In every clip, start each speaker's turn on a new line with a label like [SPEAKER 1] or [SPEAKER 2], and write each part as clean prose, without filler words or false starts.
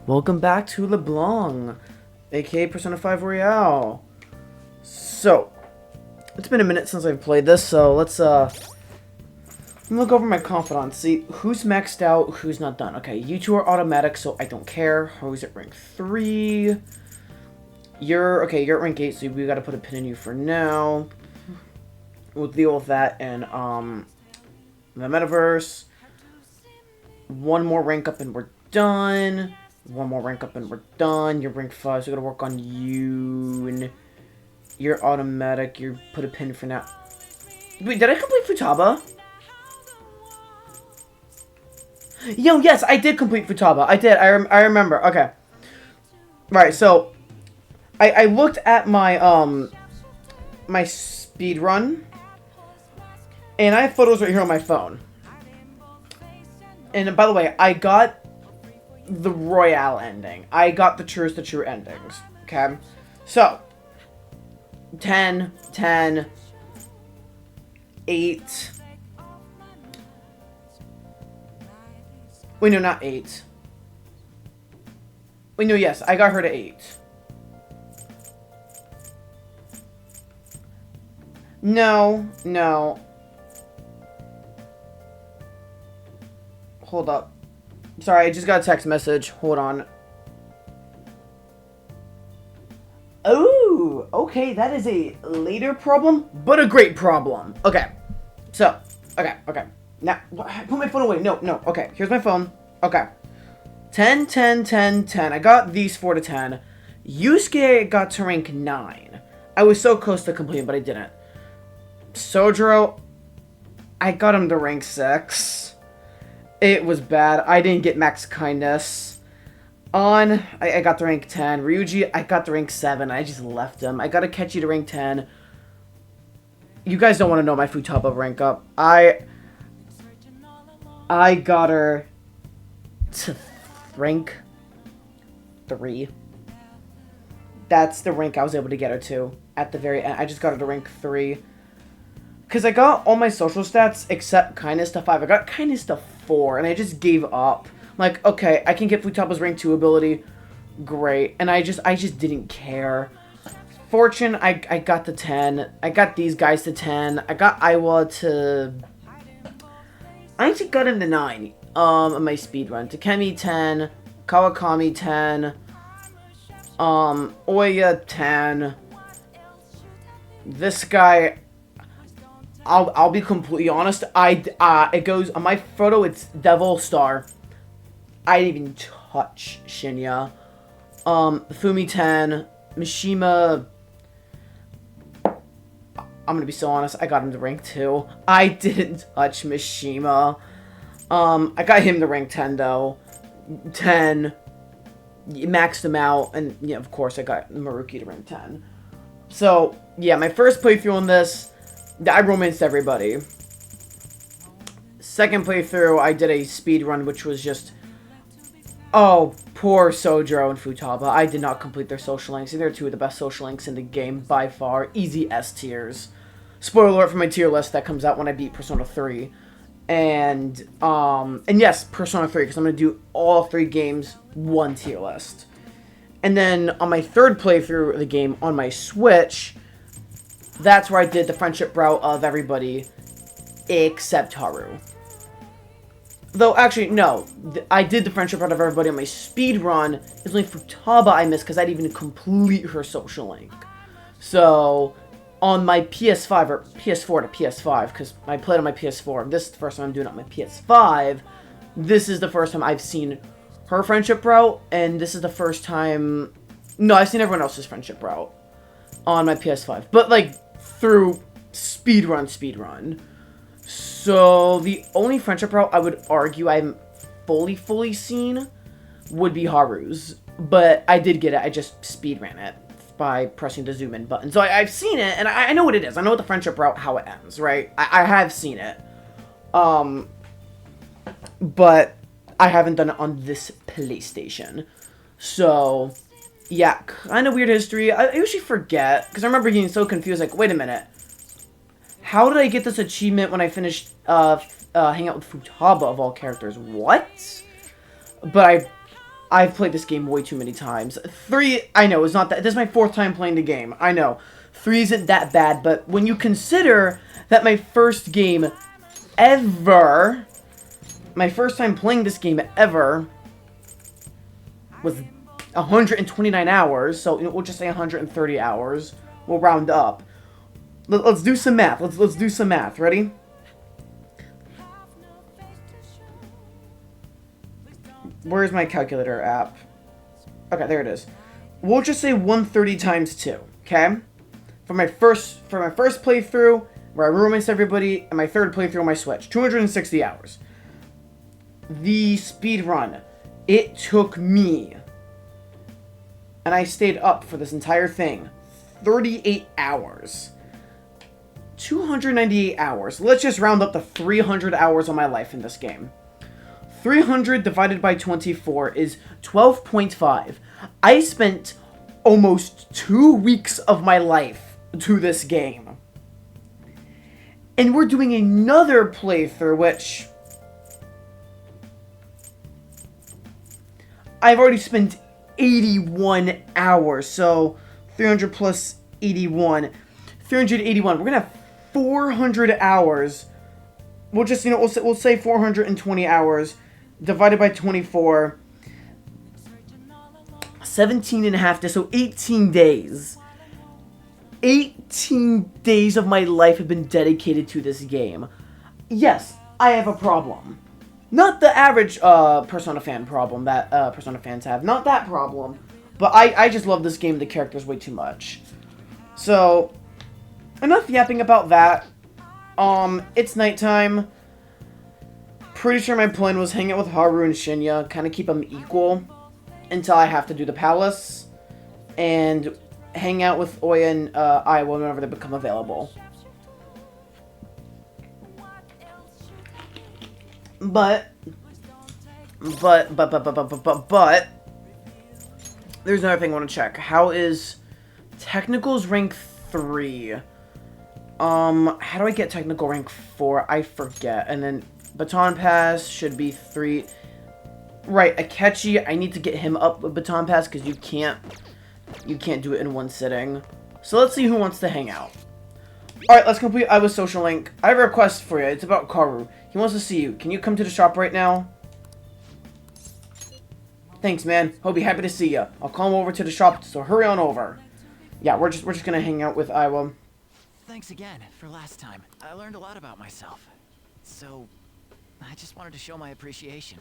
[SPEAKER 1] Welcome back to LeBlanc, aka Persona 5 Royale. So, it's been a minute since I've played this, so let's look over my confidants, see who's maxed out, who's not done. Okay, you two are automatic, so I don't care. Who's at rank 3? You're at rank 8, so we gotta put a pin in you for now. We'll deal with that in, the metaverse. One more rank up and we're done. One more rank up and we're done. You're rank 5, so we gotta work on you. And you're automatic. You put a pin for now. Wait, did I complete Futaba? Yo, yes, I did complete Futaba. I did. I remember. Okay. Right, so I looked at my my speed run, and I have photos right here on my phone. And by the way, I got the Royale ending. I got the truest to true endings. Okay? So, 10, 10, 8. Wait, no, not 8. Wait, no, yes, I got her to 8. No. Hold up. Sorry, I just got a text message. Hold on. Oh, okay, that is a later problem, but a great problem. Okay, so, okay. Now, put my phone away. No, okay, here's my phone. Okay. 10, 10, 10, 10. I got these 4 to 10. Yusuke got to rank 9. I was so close to completing, but I didn't. Sojiro, I got him to rank 6. It was bad. I didn't get max kindness. I got to rank 10. Ryuji, I got to rank 7. I just left him. I got Akechi to rank 10. You guys don't want to know my Futaba rank up. I got her to rank 3. That's the rank I was able to get her to at the very end. I just got her to rank 3. Because I got all my social stats except kindness to 5. I got kindness to 4, and I just gave up. I'm like, okay, I can get Futaba's rank 2 ability. Great. And I just didn't care. Fortune, I got to 10. I got these guys to 10. I got Aiwa to... I actually got him to 9 on my speed run. Takemi 10. Kawakami 10. Oya 10. This guy... I'll be completely honest. It goes on my photo. It's Devil Star. I didn't even touch Shinya. Fumi 10, Mishima. I'm gonna be so honest. I got him to rank 2. I didn't touch Mishima. I got him to rank 10 though. 10. Maxed him out, and yeah, of course I got Maruki to rank 10. So yeah, my first playthrough on this. I romanced everybody. Second playthrough, I did a speed run, which was just... Oh, poor Sojiro and Futaba. I did not complete their social links. They're 2 of the best social links in the game, by far. Easy S tiers. Spoiler alert for my tier list that comes out when I beat Persona 3. And yes, Persona 3, because I'm going to do all 3 games, 1 tier list. And then, on my third playthrough of the game on my Switch... That's where I did the friendship route of everybody except Haru. Though, actually, no. I did the friendship route of everybody on my speed run. It's only Futaba I missed because I didn't even complete her social link. So, on my PS5, or PS4 to PS5, because I played on my PS4. This is the first time I'm doing it on my PS5. This is the first time I've seen her friendship route, and this is the first time... No, I've seen everyone else's friendship route on my PS5. But, like... through speedrun. So, the only friendship route I would argue I'm fully seen would be Haru's. But I did get it, I just speedran it by pressing the zoom in button. So I've seen it, and I know what it is. I know what the friendship route, how it ends, right? I have seen it. But I haven't done it on this PlayStation. So... yeah, kind of weird history. I usually forget, because I remember getting so confused, like, wait a minute. How did I get this achievement when I finished, hang out with Futaba of all characters? What? But I've played this game way too many times. 3, I know, is not that. This is my 4th time playing the game. I know. 3 isn't that bad, but when you consider that my first game ever, my first time playing this game ever, was 129 hours, so we'll just say 130 hours. We'll round up. Let's do some math. Let's do some math. Ready? Where's my calculator app? Okay, there it is. We'll just say 130 times 2, okay? For my first playthrough, where I roommates everybody, and my 3rd playthrough on my Switch, 260 hours. The speed run, it took me, and I stayed up for this entire thing, 38 hours. 298 hours. Let's just round up to 300 hours of my life in this game. 300 divided by 24 is 12.5. I spent almost 2 weeks of my life to this game. And we're doing another playthrough, which I've already spent 81 hours. So 300 plus 81. 381. We're going to have 400 hours. We'll just, we'll say 420 hours divided by 24. 17 and a half days, so 18 days. 18 days of my life have been dedicated to this game. Yes, I have a problem. Not the average Persona fan problem that Persona fans have. Not that problem. But I just love this game, the characters way too much. So, enough yapping about that. It's nighttime. Pretty sure my plan was hang out with Haru and Shinya, kind of keep them equal until I have to do the palace, and hang out with Oya and Aiwa whenever they become available. But there's another thing I want to check. How is Technicals rank 3? How do I get Technical rank 4? I forget. And then Baton Pass should be 3. Right, Akechi, I need to get him up with Baton Pass because you can't do it in one sitting. So let's see who wants to hang out. Alright, let's complete Aiwa's social link. I have a request for you. It's about Karu. He wants to see you. Can you come to the shop right now? Thanks, man. He'll be happy to see you. I'll call him over to the shop, so hurry on over. Yeah, we're just gonna hang out with Aiwa.
[SPEAKER 2] Thanks again for last time. I learned a lot about myself. So, I just wanted to show my appreciation.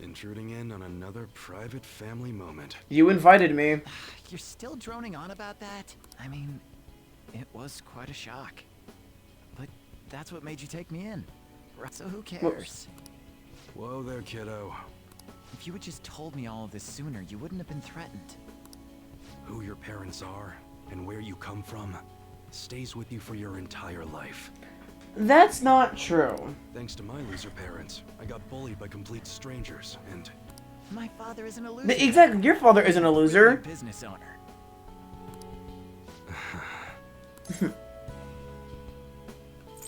[SPEAKER 3] Intruding in on another private family moment.
[SPEAKER 1] You invited me.
[SPEAKER 2] You're still droning on about that? I mean, it was quite a shock. But that's what made you take me in. So who cares?
[SPEAKER 1] Whoops.
[SPEAKER 3] Whoa there, kiddo.
[SPEAKER 2] If you had just told me all of this sooner, you wouldn't have been threatened.
[SPEAKER 3] Who your parents are and where you come from stays with you for your entire life.
[SPEAKER 1] That's not true.
[SPEAKER 3] Thanks to my loser parents, I got bullied by complete strangers, and
[SPEAKER 2] My father isn't a loser.
[SPEAKER 1] Exactly, your father isn't a loser.
[SPEAKER 2] He's a business owner.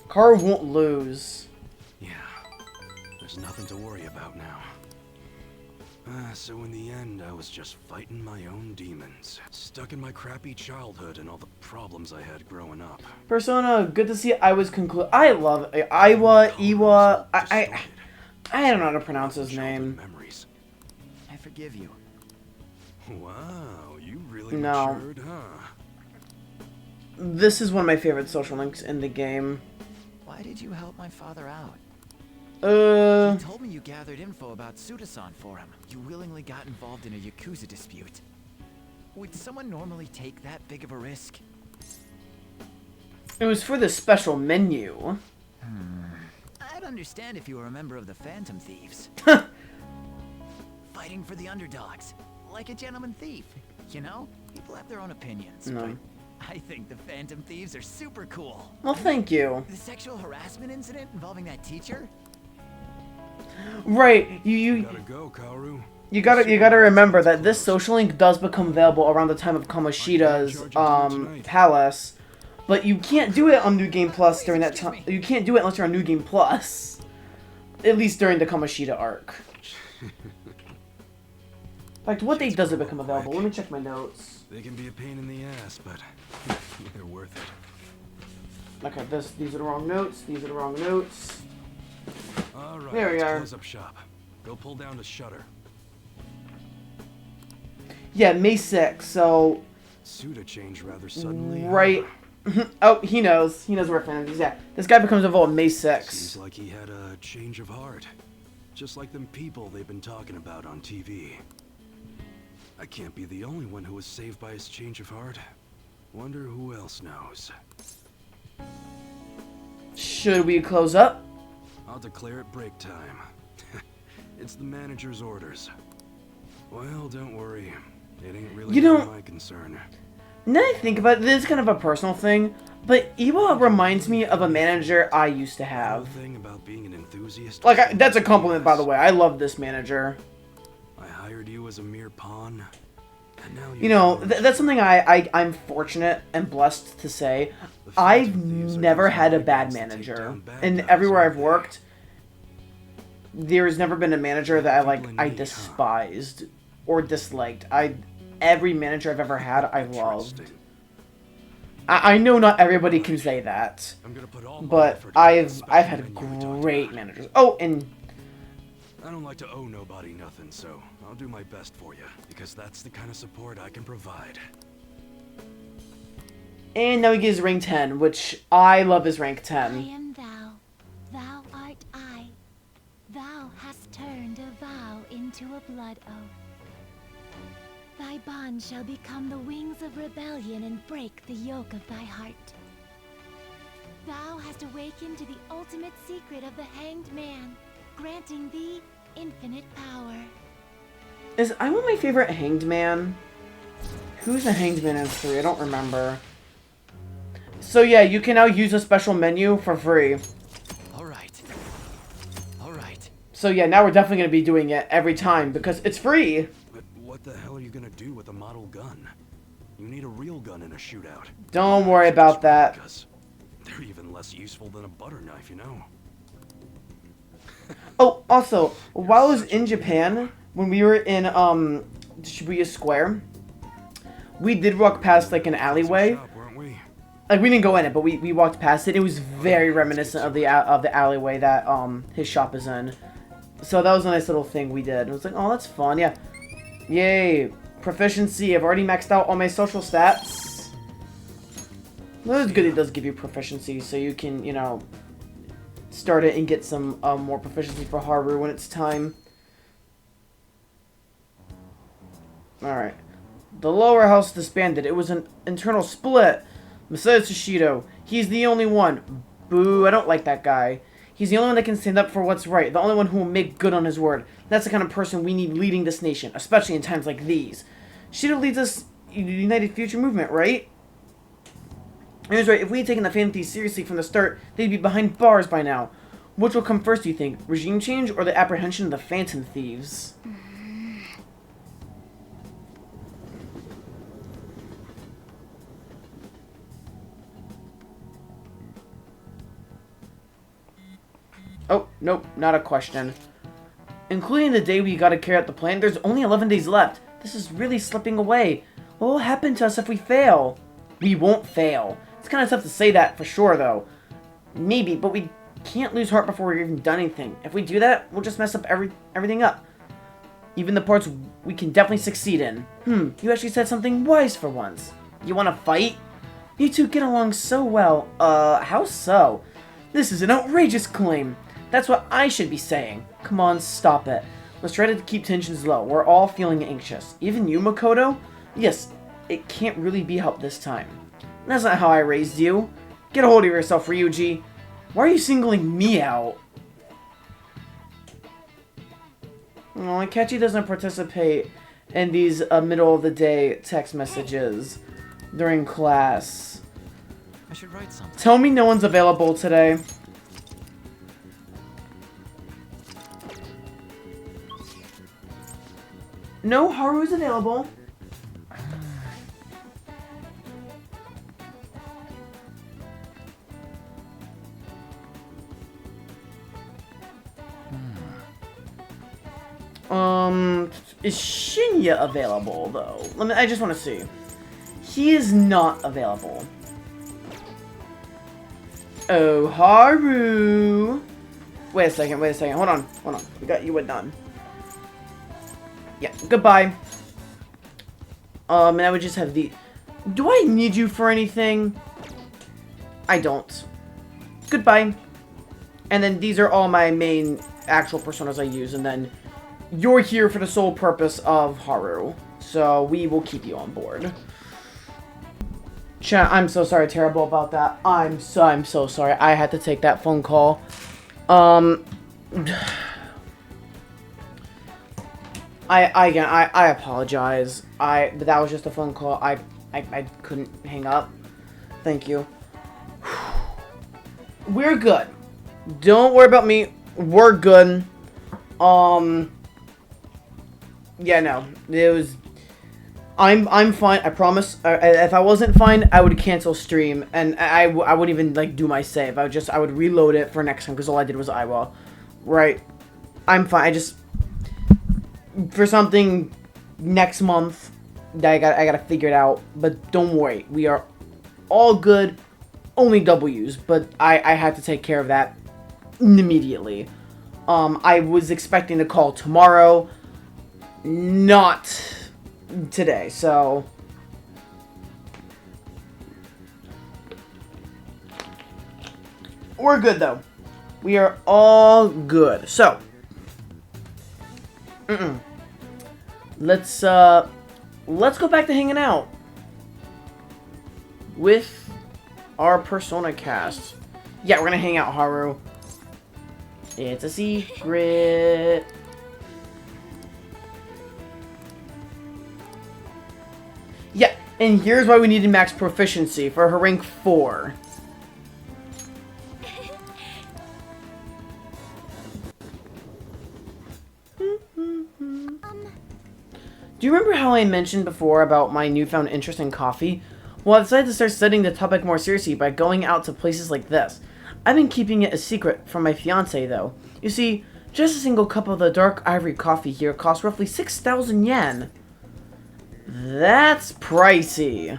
[SPEAKER 1] Karu won't lose.
[SPEAKER 3] yeah, there's nothing to worry about now. So in the end, I was just fighting my own demons. Stuck in my crappy childhood and all the problems I had growing up.
[SPEAKER 1] Persona, good to see I was I love Aiwa, Iwa. I don't know how to pronounce his name.
[SPEAKER 3] Memories.
[SPEAKER 2] I forgive you.
[SPEAKER 3] Wow, you really
[SPEAKER 1] No.
[SPEAKER 3] matured, huh?
[SPEAKER 1] This is one of my favorite social links in the game.
[SPEAKER 2] Why did you help my father out? He told me you gathered info about Suda-san for him. You willingly got involved in a Yakuza dispute. Would someone normally take that big of a risk?
[SPEAKER 1] It was for the special menu.
[SPEAKER 2] I'd understand if you were a member of the Phantom Thieves. Fighting for the underdogs. Like a gentleman thief. You know? People have their own opinions.
[SPEAKER 1] No.
[SPEAKER 2] But I think the Phantom Thieves are super cool.
[SPEAKER 1] Well, thank you.
[SPEAKER 2] The sexual harassment incident involving that teacher?
[SPEAKER 1] Right, you
[SPEAKER 3] Gotta go, Kaoru.
[SPEAKER 1] gotta remember that this social link does become available around the time of Kamoshida's palace, but you can't do it on New Game Plus during that time. You can't do it unless you're on New Game Plus, at least during the Kamoshida arc. fact, what date
[SPEAKER 3] Kids
[SPEAKER 1] does it
[SPEAKER 3] grow
[SPEAKER 1] become
[SPEAKER 3] up
[SPEAKER 1] available?
[SPEAKER 3] quick.
[SPEAKER 1] Let me check my notes.
[SPEAKER 3] They can be a pain in the ass, but they're worth it.
[SPEAKER 1] Okay, these are the wrong notes. These are the wrong notes.
[SPEAKER 3] All right,
[SPEAKER 1] There we
[SPEAKER 3] let's
[SPEAKER 1] are.
[SPEAKER 3] close up shop. Go pull down the shutter.
[SPEAKER 1] Yeah, May 6th, so...
[SPEAKER 3] Suda changed rather suddenly. huh?
[SPEAKER 1] Right. Oh, he knows. He knows where Phantom is. Yeah, this guy becomes involved May 6th.
[SPEAKER 3] Seems like he had a change of heart. Just like them people they've been talking about on TV. I can't be the only one who was saved by his change of heart. Wonder who else knows.
[SPEAKER 1] Should we close up?
[SPEAKER 3] I'll declare it break time. It's the manager's orders. Well, don't worry. It ain't really
[SPEAKER 1] You know-
[SPEAKER 3] my concern.
[SPEAKER 1] Now I think about it, this is kind of a personal thing, but Ewok reminds me of a manager I used to
[SPEAKER 3] The
[SPEAKER 1] have.
[SPEAKER 3] thing about being an enthusiast.
[SPEAKER 1] Like, that's a compliment, by the way. I love this manager.
[SPEAKER 3] I hired you as a mere pawn. And now
[SPEAKER 1] You know, that's something I'm fortunate and blessed to say. I've never had a bad manager. And everywhere I've worked, there's never been a manager that I despised or disliked. Every manager I've ever had, I loved.
[SPEAKER 3] Interesting.
[SPEAKER 1] I know not everybody can say that,
[SPEAKER 3] I'm gonna put all my
[SPEAKER 1] but
[SPEAKER 3] effort into
[SPEAKER 1] I've
[SPEAKER 3] that special
[SPEAKER 1] had
[SPEAKER 3] menu we talked
[SPEAKER 1] great
[SPEAKER 3] about.
[SPEAKER 1] managers. Oh, and
[SPEAKER 3] I don't like to owe nobody nothing, so I'll do my best for you, because that's the kind of support I can provide.
[SPEAKER 1] now he gives rank 10, which I love his rank
[SPEAKER 4] I
[SPEAKER 1] 10.
[SPEAKER 4] am thou, thou art I. Thou hast turned a vow into a blood oath. Thy bond shall become the wings of rebellion and break the yoke of thy heart. Thou hast awakened to the ultimate secret of the Hanged Man, granting thee infinite power.
[SPEAKER 1] Is I want my favorite Hanged Man? Who's the Hanged Man in 3? I don't remember. So yeah, you can now use a special menu for free.
[SPEAKER 2] All right. All right.
[SPEAKER 1] So yeah, now we're definitely going to be doing it every time because it's free.
[SPEAKER 3] But what the hell are you gonna do with a model gun? You need a real gun in a shootout.
[SPEAKER 1] Don't worry about that.
[SPEAKER 3] Because they're even less useful than a butter knife, you know?
[SPEAKER 1] Oh, also, while I was in Japan, when we were in Shibuya Square, we did walk past like an alleyway.
[SPEAKER 3] Shop, weren't we?
[SPEAKER 1] Like we didn't go in it, but we walked past it. It was very reminiscent of the alleyway that his shop is in. So that was a nice little thing we did. It was like, oh, that's fun. Yeah. Yay. Proficiency. I've already maxed out all my social stats. Well, it's good it does give you proficiency, so you can, you know, start it and get some more proficiency for Haru when it's time. Alright. The lower house disbanded. It was an internal split. Masayo Sushido. He's the only one. Boo, I don't like that guy. He's the only one that can stand up for what's right. The only one who will make good on his word. That's the kind of person we need leading this nation, especially in times like these. Shido leads us United Future Movement, right? He was right. If we had taken the Phantom Thieves seriously from the start, they'd be behind bars by now. Which will come first, do you think? Regime change or the apprehension of the Phantom Thieves? Oh, nope, not a question. Including the day we gotta carry out the plan, there's only 11 days left. This is really slipping away. What will happen to us if we fail? We won't fail. It's kind of tough to say that for sure, though. Maybe, but we can't lose heart before we've even done anything. If we do that, we'll just mess up everything up. Even the parts we can definitely succeed in. You actually said something wise for once. You want to fight? You two get along so well. How so? This is an outrageous claim. That's what I should be saying. Come on, stop it. Let's try to keep tensions low. We're all feeling anxious. Even you, Makoto? Yes, it can't really be helped this time. That's not how I raised you. Get a hold of yourself, Ryuji. Why are you singling me out? Oh, Akechi doesn't participate in these middle-of-the-day text messages during class.
[SPEAKER 2] I should write something.
[SPEAKER 1] Tell me no one's available today. No, Haru is available. Is Shinya available, though? I just want to see. He is not available. Oh, Haru. Wait a second. Hold on. We got you done. Yeah, goodbye. And I would just have the... Do I need you for anything? I don't. Goodbye. And then these are all my main actual personas I use, and then you're here for the sole purpose of Haru. So we will keep you on board. Chat, I'm so sorry, terrible about that. I'm so sorry. I had to take that phone call. I apologize. But that was just a phone call. I couldn't hang up. Thank you. We're good. Don't worry about me. We're good. Yeah, no. It was... I'm fine. I promise. If I wasn't fine, I would cancel stream, and I wouldn't even like do my save. I would reload it for next time because all I did was Iwa. Right. I'm fine. I just for something next month that I gotta figure it out. But don't worry, we are all good. Only W's, but I had to take care of that immediately. I was expecting a call tomorrow, not today, so we're good though. We are all good. So let's go back to hanging out with our Persona cast. Yeah, we're gonna hang out, Haru. It's a secret. Yeah, and here's why we needed max proficiency for her rank 4. Do you remember how I mentioned before about my newfound interest in coffee? Well, I decided to start studying the topic more seriously by going out to places like this. I've been keeping it a secret from my fiance, though. You see, just a single cup of the dark ivory coffee here costs roughly 6,000 yen. That's pricey.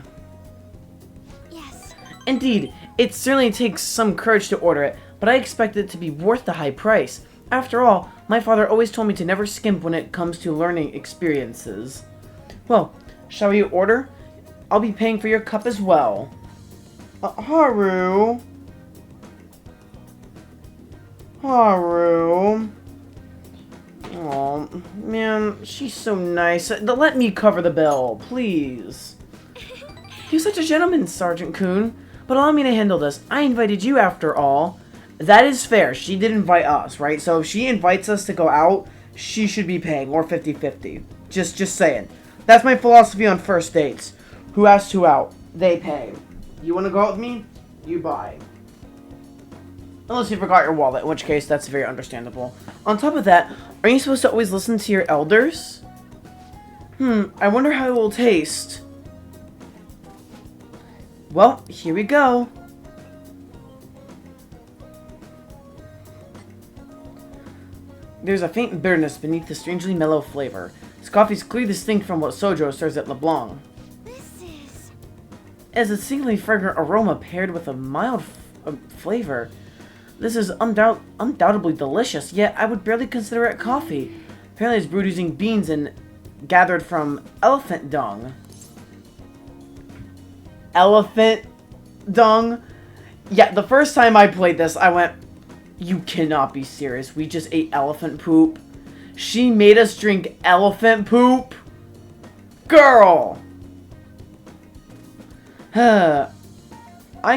[SPEAKER 4] Yes.
[SPEAKER 1] Indeed, it certainly takes some courage to order it, but I expect it to be worth the high price. After all, my father always told me to never skimp when it comes to learning experiences. Well, shall we order? I'll be paying for your cup as well. Haru? Haru? Oh, man, she's so nice. Let me cover the bill, please. You're such a gentleman, Sergeant Kuhn. But allow me to handle this. I invited you after all. That is fair. She did invite us, right? So if she invites us to go out, she should be paying, or 50-50. Just saying. That's my philosophy on first dates. Who asks who out? They pay. You want to go out with me? You buy. Unless you forgot your wallet, in which case that's very understandable. On top of that, are you supposed to always listen to your elders? I wonder how it will taste. Well, here we go. There's a faint bitterness beneath the strangely mellow flavor. This coffee is clearly distinct from what Sojo serves at LeBlanc.
[SPEAKER 4] This is...
[SPEAKER 1] As a singularly fragrant aroma paired with a mild flavor. This is undoubtedly delicious, yet I would barely consider it coffee. Apparently it's brewed using beans and gathered from elephant dung. Elephant dung? Yeah, the first time I played this, I went, you cannot be serious. We just ate elephant poop. She made us drink elephant poop? Girl! I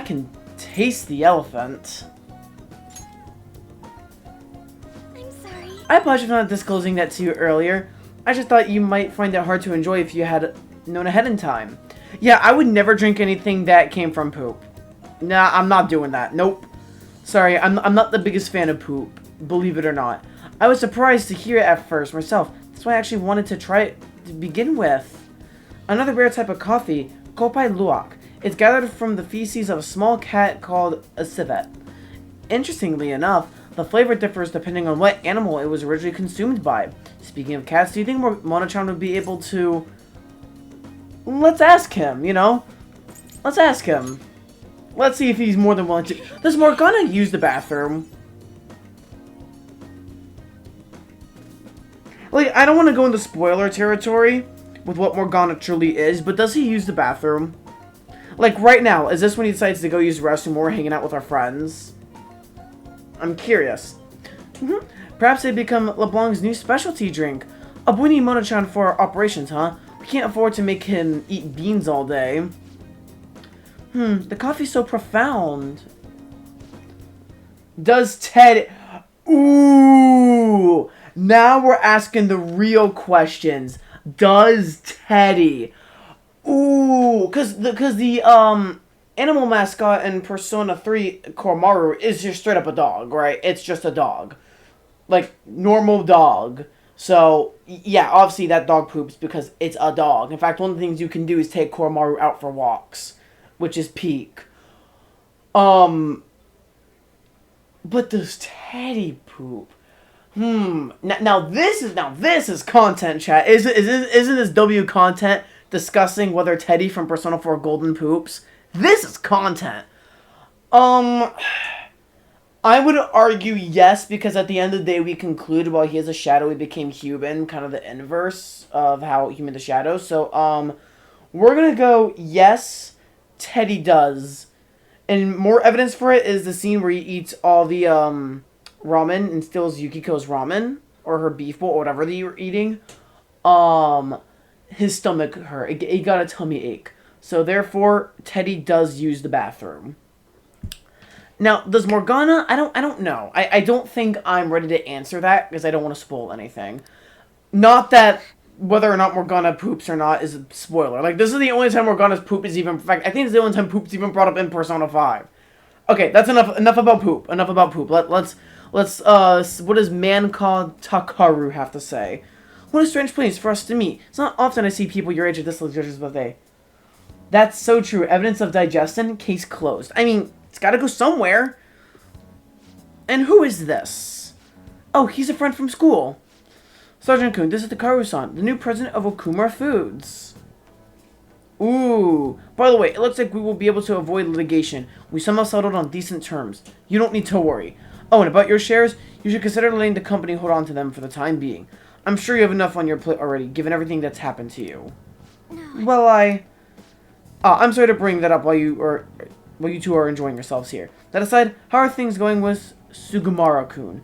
[SPEAKER 1] can taste the elephant.
[SPEAKER 4] I'm sorry.
[SPEAKER 1] I apologize for not disclosing that to you earlier. I just thought you might find it hard to enjoy if you had known ahead in time. Yeah, I would never drink anything that came from poop. Nah, I'm not doing that. Nope. Sorry, I'm not the biggest fan of poop, believe it or not. I was surprised to hear it at first myself. That's why I actually wanted to try it to begin with. Another rare type of coffee, Kopai Luwak. It's gathered from the feces of a small cat called a civet. Interestingly enough, the flavor differs depending on what animal it was originally consumed by. Speaking of cats, do you think Monochan would be able to... Let's ask him, you know? Let's ask him. Let's see if he's more than willing to... Does Morgana use the bathroom? Like, I don't want to go into spoiler territory with what Morgana truly is, but does he use the bathroom? Like, right now, is this when he decides to go use the restroom or hanging out with our friends? I'm curious. Perhaps they become LeBlanc's new specialty drink. We need Monochan for our operations, huh? We can't afford to make him eat beans all day. The coffee's so profound. Does Ted... Ooh! Now we're asking the real questions. Does Teddy... Ooh! Because the animal mascot in Persona 3, Koromaru, is just straight up a dog, right? It's just a dog. Like, normal dog. So, yeah, obviously that dog poops because it's a dog. In fact, one of the things you can do is take Koromaru out for walks, which is peak. But does Teddy poop? Now this is content, chat. Isn't this W content discussing whether Teddy from Persona 4 Golden poops? This is content. I would argue yes, because at the end of the day, we conclude while he is a shadow, he became human, kind of the inverse of how human to shadow. So, we're gonna go yes, Teddy does. And more evidence for it is the scene where he eats all the, ramen and steals Yukiko's ramen, or her beef bowl, or whatever they were eating. His stomach hurt. He got a tummy ache. So, therefore, Teddy does use the bathroom. Now, does Morgana... I don't know. I don't think I'm ready to answer that, because I don't want to spoil anything. Not that whether or not Morgana poops or not is a spoiler. Like, this is the only time Morgana's poop is even... In fact, I think it's the only time poop's even brought up in Persona 5. Okay, that's enough about poop. Enough about poop. Let's what does man called Takaru have to say? What a strange place for us to meet. It's not often I see people your age at this luxurious buffet. That's so true. Evidence of digestion, case closed. I mean... It's gotta go somewhere. And who is this? Oh, he's a friend from school. Sergeant Kun, this is Takaru-san, the new president of Okumura Foods. Ooh. By the way, it looks like we will be able to avoid litigation. We somehow settled on decent terms. You don't need to worry. Oh, and about your shares, you should consider letting the company hold on to them for the time being. I'm sure you have enough on your plate already, given everything that's happened to you.
[SPEAKER 4] No.
[SPEAKER 1] Well, I'm sorry to bring that up while you two are enjoying yourselves here. That aside, how are things going with Sugimura-kun?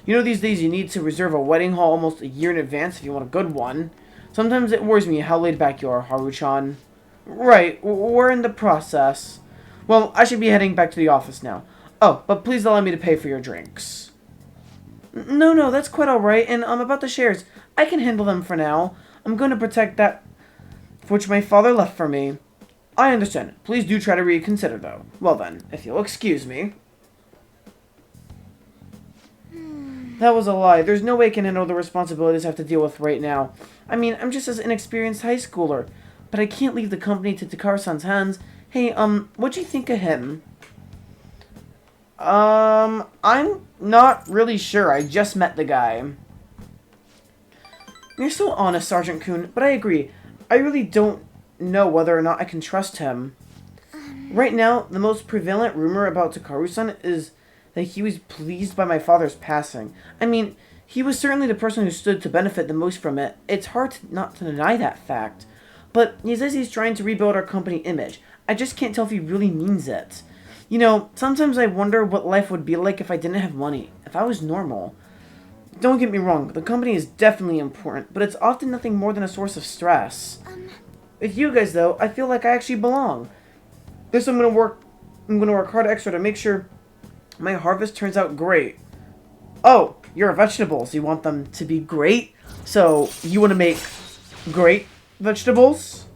[SPEAKER 1] You know these days you need to reserve a wedding hall almost a year in advance if you want a good one. Sometimes it worries me how laid back you are, Haru-chan. Right, we're in the process. Well, I should be heading back to the office now. Oh, but please allow me to pay for your drinks. No, that's quite alright, and about the shares, I can handle them for now. I'm going to protect that which my father left for me. I understand. Please do try to reconsider, though. Well then, if you'll excuse me. That was a lie. There's no way I can handle the responsibilities I have to deal with right now. I mean, I'm just an inexperienced high schooler. But I can't leave the company to Takaru-san's hands. Hey, what'd you think of him? I'm not really sure. I just met the guy. You're so honest, Sergeant Kun, but I agree. I really don't know whether or not I can trust him. Right now, the most prevalent rumor about Takaru-san is that he was pleased by my father's passing. I mean, he was certainly the person who stood to benefit the most from it. It's hard not to deny that fact. But he says he's trying to rebuild our company image. I just can't tell if he really means it. You know, sometimes I wonder what life would be like if I didn't have money, if I was normal. Don't get me wrong, the company is definitely important, but it's often nothing more than a source of stress. With you guys, though, I feel like I actually belong. This I'm gonna work hard extra to make sure my harvest turns out great. Oh, you're vegetables. You want them to be great? So, you want to make great vegetables?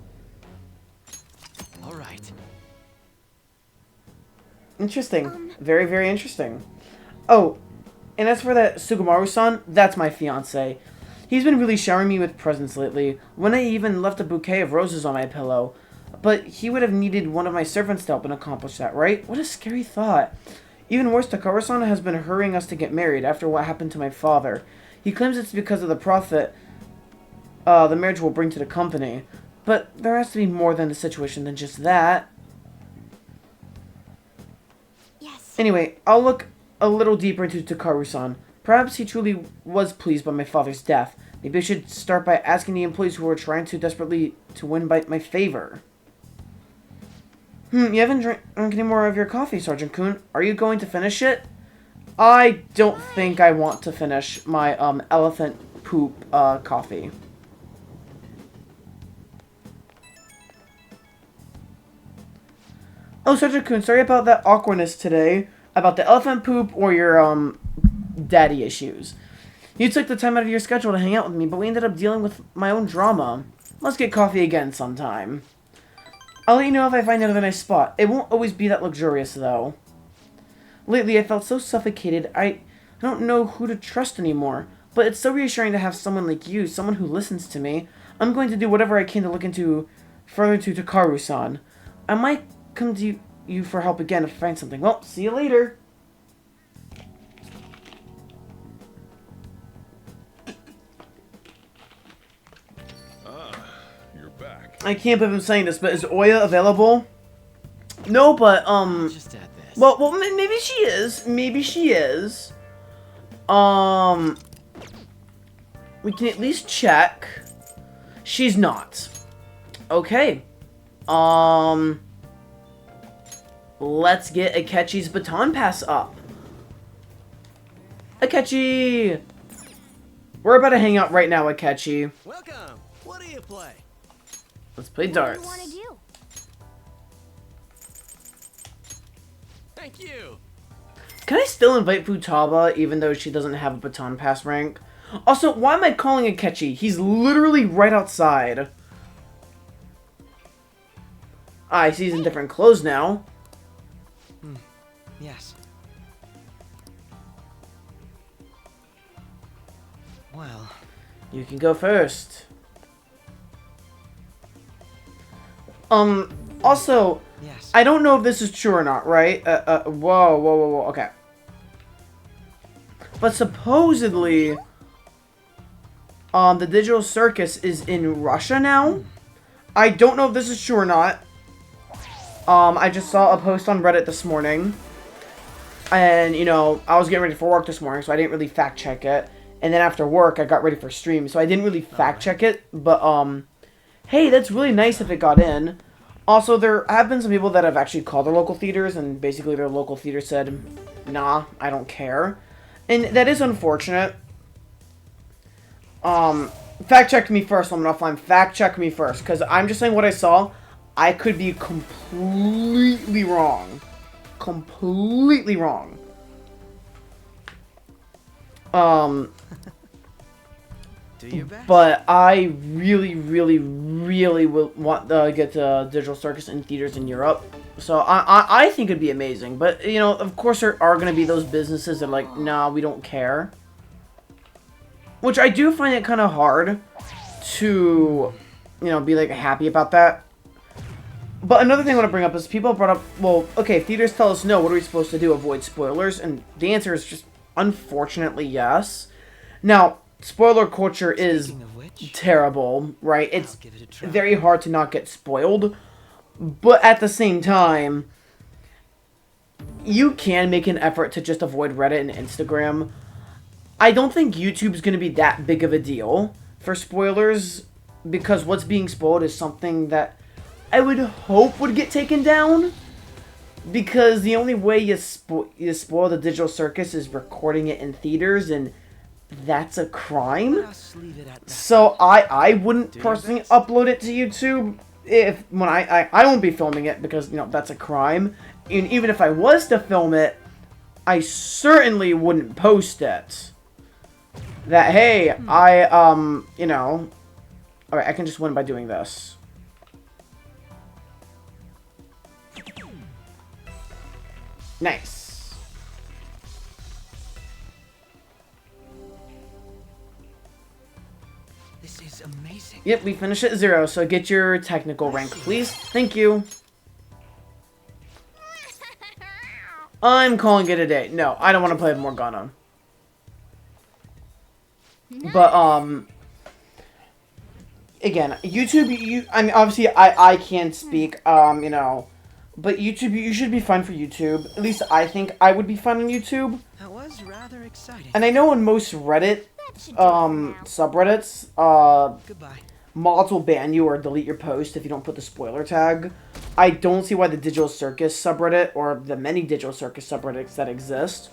[SPEAKER 2] Alright.
[SPEAKER 1] Interesting. Very, very interesting. Oh, and as for that Sugimura-san, that's my fiancé. He's been really showering me with presents lately. One day he even left a bouquet of roses on my pillow. But he would have needed one of my servants to help and accomplish that, right? What a scary thought. Even worse, Takaru-san has been hurrying us to get married after what happened to my father. He claims it's because of the profit the marriage will bring to the company. But there has to be more than a situation than just that.
[SPEAKER 4] Yes.
[SPEAKER 1] Anyway, I'll look a little deeper into Takaru-san. Perhaps he truly was pleased by my father's death. Maybe I should start by asking the employees who are trying to desperately to win by my favor. You haven't drunk any more of your coffee, Sergeant Kuhn. Are you going to finish it? I don't think I want to finish my elephant poop coffee. Oh, Sergeant Kuhn, sorry about that awkwardness today. About the elephant poop or your daddy issues. You took the time out of your schedule to hang out with me, but we ended up dealing with my own drama. Let's get coffee again sometime. I'll let you know if I find another nice spot. It won't always be that luxurious, though. Lately, I felt so suffocated, I don't know who to trust anymore. But it's so reassuring to have someone like you, someone who listens to me. I'm going to do whatever I can to look into further to Takaru-san. I might come to you for help again if I find something. Well, see you later. I can't believe I'm saying this, but is Oya available? No, but,
[SPEAKER 2] Just add this.
[SPEAKER 1] well, maybe she is. Maybe she is. We can at least check. She's not. Okay. Let's get Akechi's baton pass up. Akechi! We're about to hang out right now, Akechi.
[SPEAKER 5] Welcome. What do you play?
[SPEAKER 1] Let's play
[SPEAKER 4] What do
[SPEAKER 1] darts.
[SPEAKER 4] you want to do?
[SPEAKER 5] Thank you.
[SPEAKER 1] Can I still invite Futaba even though she doesn't have a baton pass rank? Also, why am I calling Akechi? He's literally right outside. I see he's in different clothes now.
[SPEAKER 5] Yes. Well,
[SPEAKER 1] You can go first. Also,
[SPEAKER 5] yes.
[SPEAKER 1] I don't know if this is true or not, right? Whoa, okay. But supposedly, the Digital Circus is in Russia now. I don't know if this is true or not. I just saw a post on Reddit this morning. And, you know, I was getting ready for work this morning, so I didn't really fact check it. And then after work, I got ready for stream, so I didn't really fact check it. But, hey, that's really nice if it got in. Also, there have been some people that have actually called their local theaters, and basically their local theater said, nah, I don't care. And that is unfortunate. Fact check me first, I'm not fine. Fact check me first, because I'm just saying what I saw. I could be completely wrong. Completely wrong.
[SPEAKER 5] Do your best.
[SPEAKER 1] But I really will want to get to Digital Circus in theaters in Europe. So I think it'd be amazing. But, you know, of course there are going to be those businesses that are like, nah, we don't care. Which I do find it kind of hard to, you know, be, like, happy about that. But another thing I want to bring up is people brought up, well, okay, if theaters tell us no, what are we supposed to do? Avoid spoilers? And the answer is just, unfortunately, yes. Now, spoiler culture is
[SPEAKER 5] Speaking of which,
[SPEAKER 1] terrible, right? It's
[SPEAKER 5] I'll give it a try.
[SPEAKER 1] very hard to not get spoiled. But at the same time, you can make an effort to just avoid Reddit and Instagram. I don't think YouTube's going to be that big of a deal for spoilers, because what's being spoiled is something that I would hope would get taken down. Because the only way you spoil the Digital Circus is recording it in theaters, and that's a crime.
[SPEAKER 5] Just leave it at that.
[SPEAKER 1] So I wouldn't
[SPEAKER 5] Do your
[SPEAKER 1] personally
[SPEAKER 5] best.
[SPEAKER 1] upload it to YouTube if when I won't be filming it, because, you know, that's a crime. And even if I was to film it, I certainly wouldn't post it. That, hey, you know, alright, I can just win by doing this. Nice.
[SPEAKER 5] This is amazing.
[SPEAKER 1] Yep, we finished at 0, so get your technical rank, please. Thank you. I'm calling it a day. No, I don't want to play with Morgana. But, again, YouTube, I mean, obviously, I can't speak, you know, but YouTube, you should be fine for YouTube. At least I think I would be fine on YouTube.
[SPEAKER 5] That was rather exciting.
[SPEAKER 1] And I know in most Reddit,
[SPEAKER 4] Should do it now.
[SPEAKER 1] subreddits,
[SPEAKER 5] Goodbye.
[SPEAKER 1] mods will ban you or delete your post if you don't put the spoiler tag. I don't see why the Digital Circus subreddit, or the many Digital Circus subreddits that exist.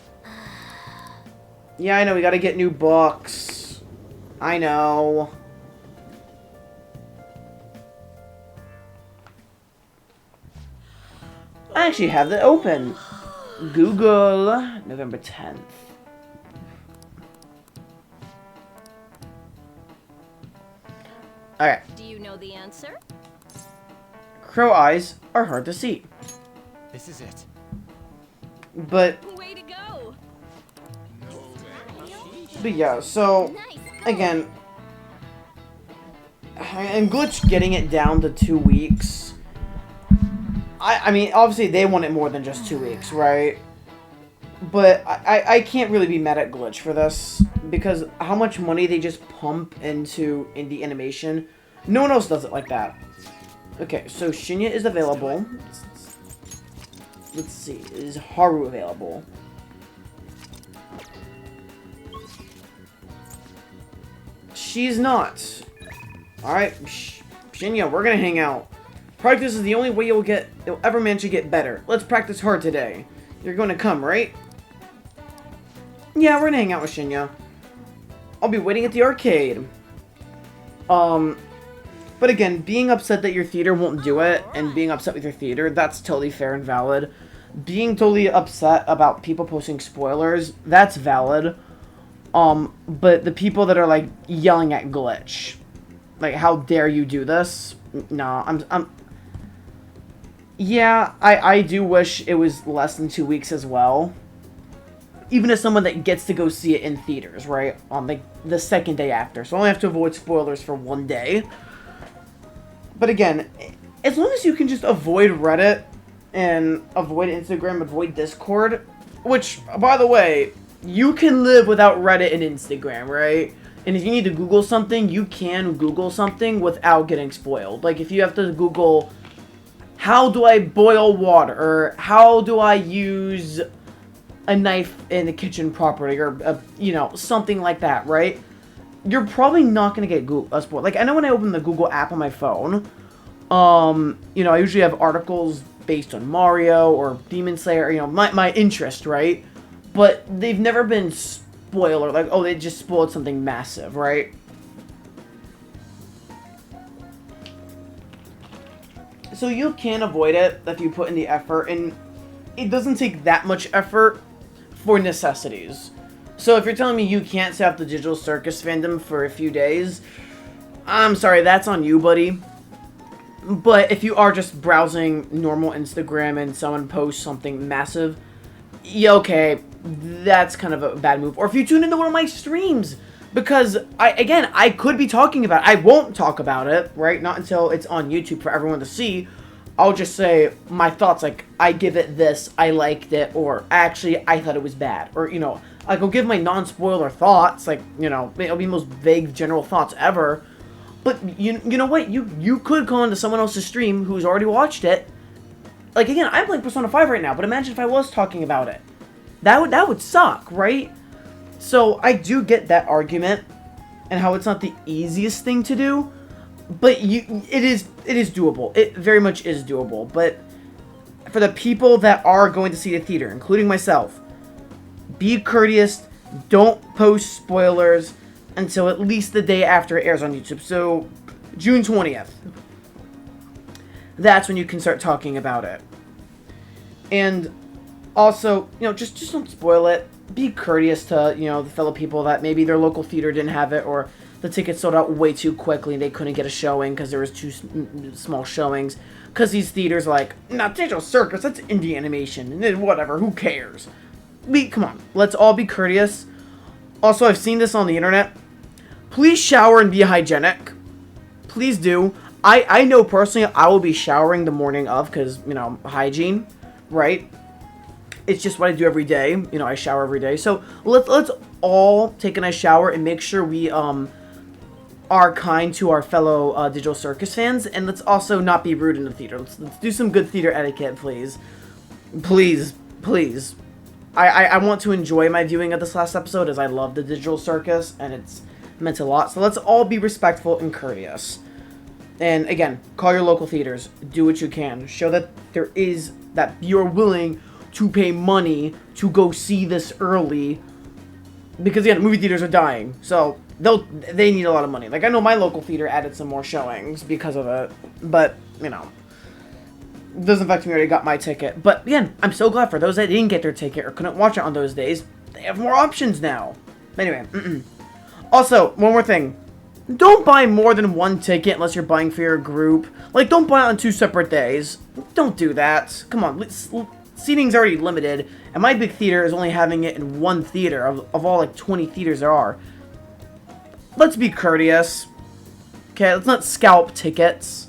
[SPEAKER 1] Yeah, I know, we gotta get new books. I know. I actually have that open. Google, November 10th. Alright.
[SPEAKER 4] Do you know the answer?
[SPEAKER 1] Crow eyes are hard to see.
[SPEAKER 2] This is it.
[SPEAKER 1] But
[SPEAKER 4] Way to go!
[SPEAKER 1] yeah, so
[SPEAKER 4] Nice.
[SPEAKER 1] again, and Glitch getting it down to 2 weeks. I mean, obviously they want it more than just 2 weeks, right? But I can't really be mad at Glitch for this, because how much money they just pump into indie animation. No one else does it like that. Okay, so Shinya is available. Let's see, is Haru available? She's not. Alright, Shinya, we're gonna hang out. Practice is the only way you'll ever manage to get better. Let's practice hard today. You're gonna come, right? Yeah, we're gonna hang out with Shinya. I'll be waiting at the arcade. But again, being upset that your theater won't do it, and being upset with your theater, that's totally fair and valid. Being totally upset about people posting spoilers, that's valid. But the people that are, like, yelling at Glitch, like, how dare you do this? No, yeah, I do wish it was less than 2 weeks as well. Even as someone that gets to go see it in theaters, right? On, like, the second day after. So I only have to avoid spoilers for 1 day. But again, as long as you can just avoid Reddit, and avoid Instagram, avoid Discord, which, by the way, you can live without Reddit and Instagram, right? And if you need to Google something, you can Google something without getting spoiled. Like, if you have to Google, how do I boil water? Or how do I use a knife in the kitchen properly? Or, you know, something like that, right? You're probably not going to get spoiled. Like, I know when I open the Google app on my phone, you know, I usually have articles based on Mario or Demon Slayer, you know, my interest, right? But they've never been spoiler, like, oh, they just spoiled something massive, right? So you can avoid it if you put in the effort, and it doesn't take that much effort for necessities. So if you're telling me you can't set up the Digital Circus fandom for a few days, I'm sorry, that's on you, buddy. But if you are just browsing normal Instagram and someone posts something massive, yeah, okay, that's kind of a bad move. Or if you tune into one of my streams, because, I could be talking about it. I won't talk about it, right? Not until it's on YouTube for everyone to see. I'll just say my thoughts, like, I give it this, I liked it, or actually, I thought it was bad. Or, you know, like, I'll give my non-spoiler thoughts, like, you know, it'll be the most vague general thoughts ever. But, you know what, you could go into someone else's stream who's already watched it. Like, again, I'm playing Persona 5 right now, but imagine if I was talking about it. That would suck, right? So, I do get that argument, and how it's not the easiest thing to do, but it is doable. It very much is doable, but for the people that are going to see the theater, including myself, be courteous, don't post spoilers until at least the day after it airs on YouTube. So, June 20th. That's when you can start talking about it. And also, you know, just don't spoil it. Be courteous to, you know, the fellow people that maybe their local theater didn't have it, or the tickets sold out way too quickly and they couldn't get a showing because there was too small showings. Because these theaters are like, nah, Digital Circus, that's indie animation, and then whatever, who cares? Come on, let's all be courteous. Also, I've seen this on the internet. Please shower and be hygienic. Please do. I know personally I will be showering the morning of, because, you know, hygiene, right? It's just what I do every day. You know, I shower every day. So let's all take a nice shower and make sure we are kind to our fellow Digital Circus fans, and let's also not be rude in the theater. Let's do some good theater etiquette, please. Please. I want to enjoy my viewing of this last episode, as I love the Digital Circus, and it's meant a lot. So let's all be respectful and courteous. And again, call your local theaters. Do what you can. Show that that you're willing to pay money to go see this early. Because again, movie theaters are dying. So they need a lot of money. Like, I know my local theater added some more showings because of it. But, you know, it doesn't affect me. I already got my ticket. But again, I'm so glad for those that didn't get their ticket or couldn't watch it on those days. They have more options now. Anyway, Also, one more thing. Don't buy more than one ticket unless you're buying for your group. Like, don't buy it on 2 separate days. Don't do that. Come on, seating's already limited, and my big theater is only having it in 1 theater of all, like, 20 theaters there are. Let's be courteous. Okay, let's not scalp tickets.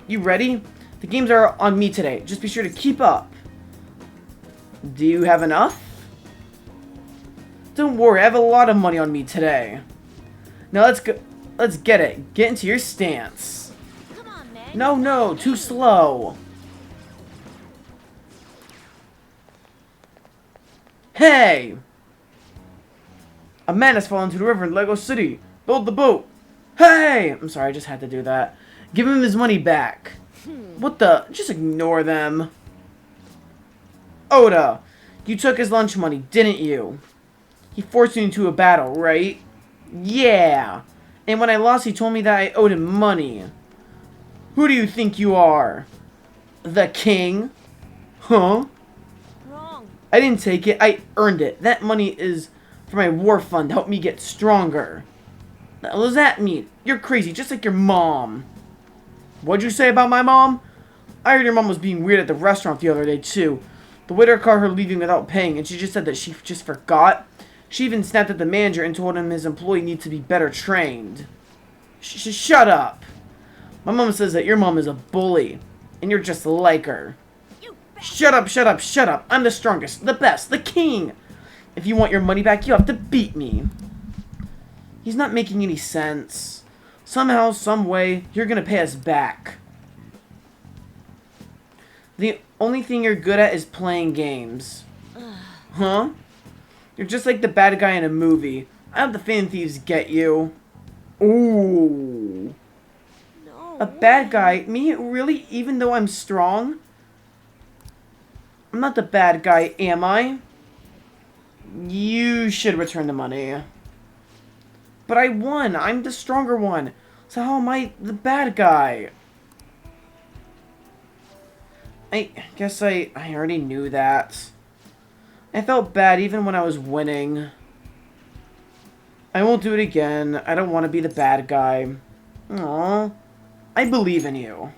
[SPEAKER 1] You ready? The games are on me today. Just be sure to keep up. Do you have enough? Don't worry, I have a lot of money on me today. Now let's go. Let's get it. Get into your stance.
[SPEAKER 4] Come on, Meg.
[SPEAKER 1] No, too slow. Hey! A man has fallen into the river in Lego City. Build the boat. Hey! I'm sorry, I just had to do that. Give him his money back. What the? Just ignore them. Oda, you took his lunch money, didn't you? He forced you into a battle, right? Yeah. And when I lost, he told me that I owed him money. Who do you think you are? The king? Huh?
[SPEAKER 4] Wrong.
[SPEAKER 1] I didn't take it. I earned it. That money is for my war fund to help me get stronger. What does that mean? You're crazy, just like your mom. What'd you say about my mom? I heard your mom was being weird at the restaurant the other day, too. The waiter caught her leaving without paying, and she just said that she just forgot. She even snapped at the manager and told him his employee needs to be better trained. Shut up. My mom says that your mom is a bully, and you're just like her. Shut up. I'm the strongest, the best, the king. If you want your money back, you have to beat me. He's not making any sense. Somehow, some way, you're gonna pay us back. The only thing you're good at is playing games. Huh? You're just like the bad guy in a movie. I hope the Fan Thieves get you. Ooh.
[SPEAKER 4] No.
[SPEAKER 1] A bad guy? Me? Really? Even though I'm strong? I'm not the bad guy, am I? You should return the money. But I won. I'm the stronger one. So how am I the bad guy? I guess I already knew that. I felt bad even when I was winning. I won't do it again. I don't want to be the bad guy. Aww. I believe in you.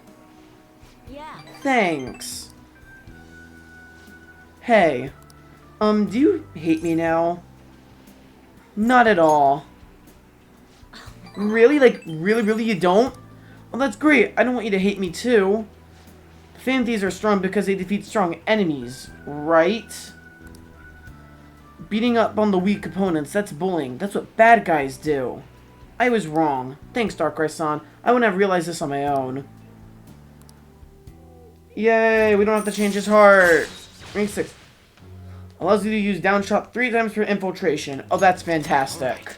[SPEAKER 4] Yeah.
[SPEAKER 1] Thanks. Hey. Do you hate me now? Not at all. Really? Like, really you don't? Well, that's great. I don't want you to hate me too. Fan Thieves are strong because they defeat strong enemies, right? Beating up on the weak opponents, that's bullying. That's what bad guys do. I was wrong. Thanks, Darkrai-san. I wouldn't have realized this on my own. Yay, we don't have to change his heart. Rank 6. Allows you to use down shot 3 times for infiltration. Oh, that's fantastic.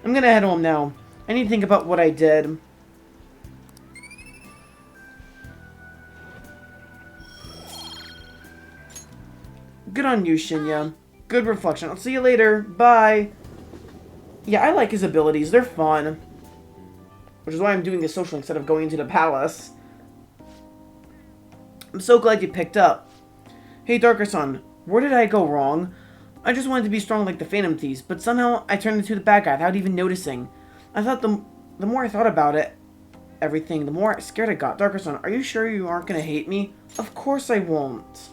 [SPEAKER 1] I'm gonna head home now. I need to think about what I did. Good on you, Shinya. Good reflection. I'll see you later. Bye. Yeah, I like his abilities. They're fun. Which is why I'm doing this social instead of going into the palace. I'm so glad you picked up. Hey, Darker-san. Where did I go wrong? I just wanted to be strong like the Phantom Thieves, but somehow I turned into the bad guy without even noticing. I thought the more I thought about it, everything, the more scared I got. Darker-san, are you sure you aren't gonna hate me? Of course I won't.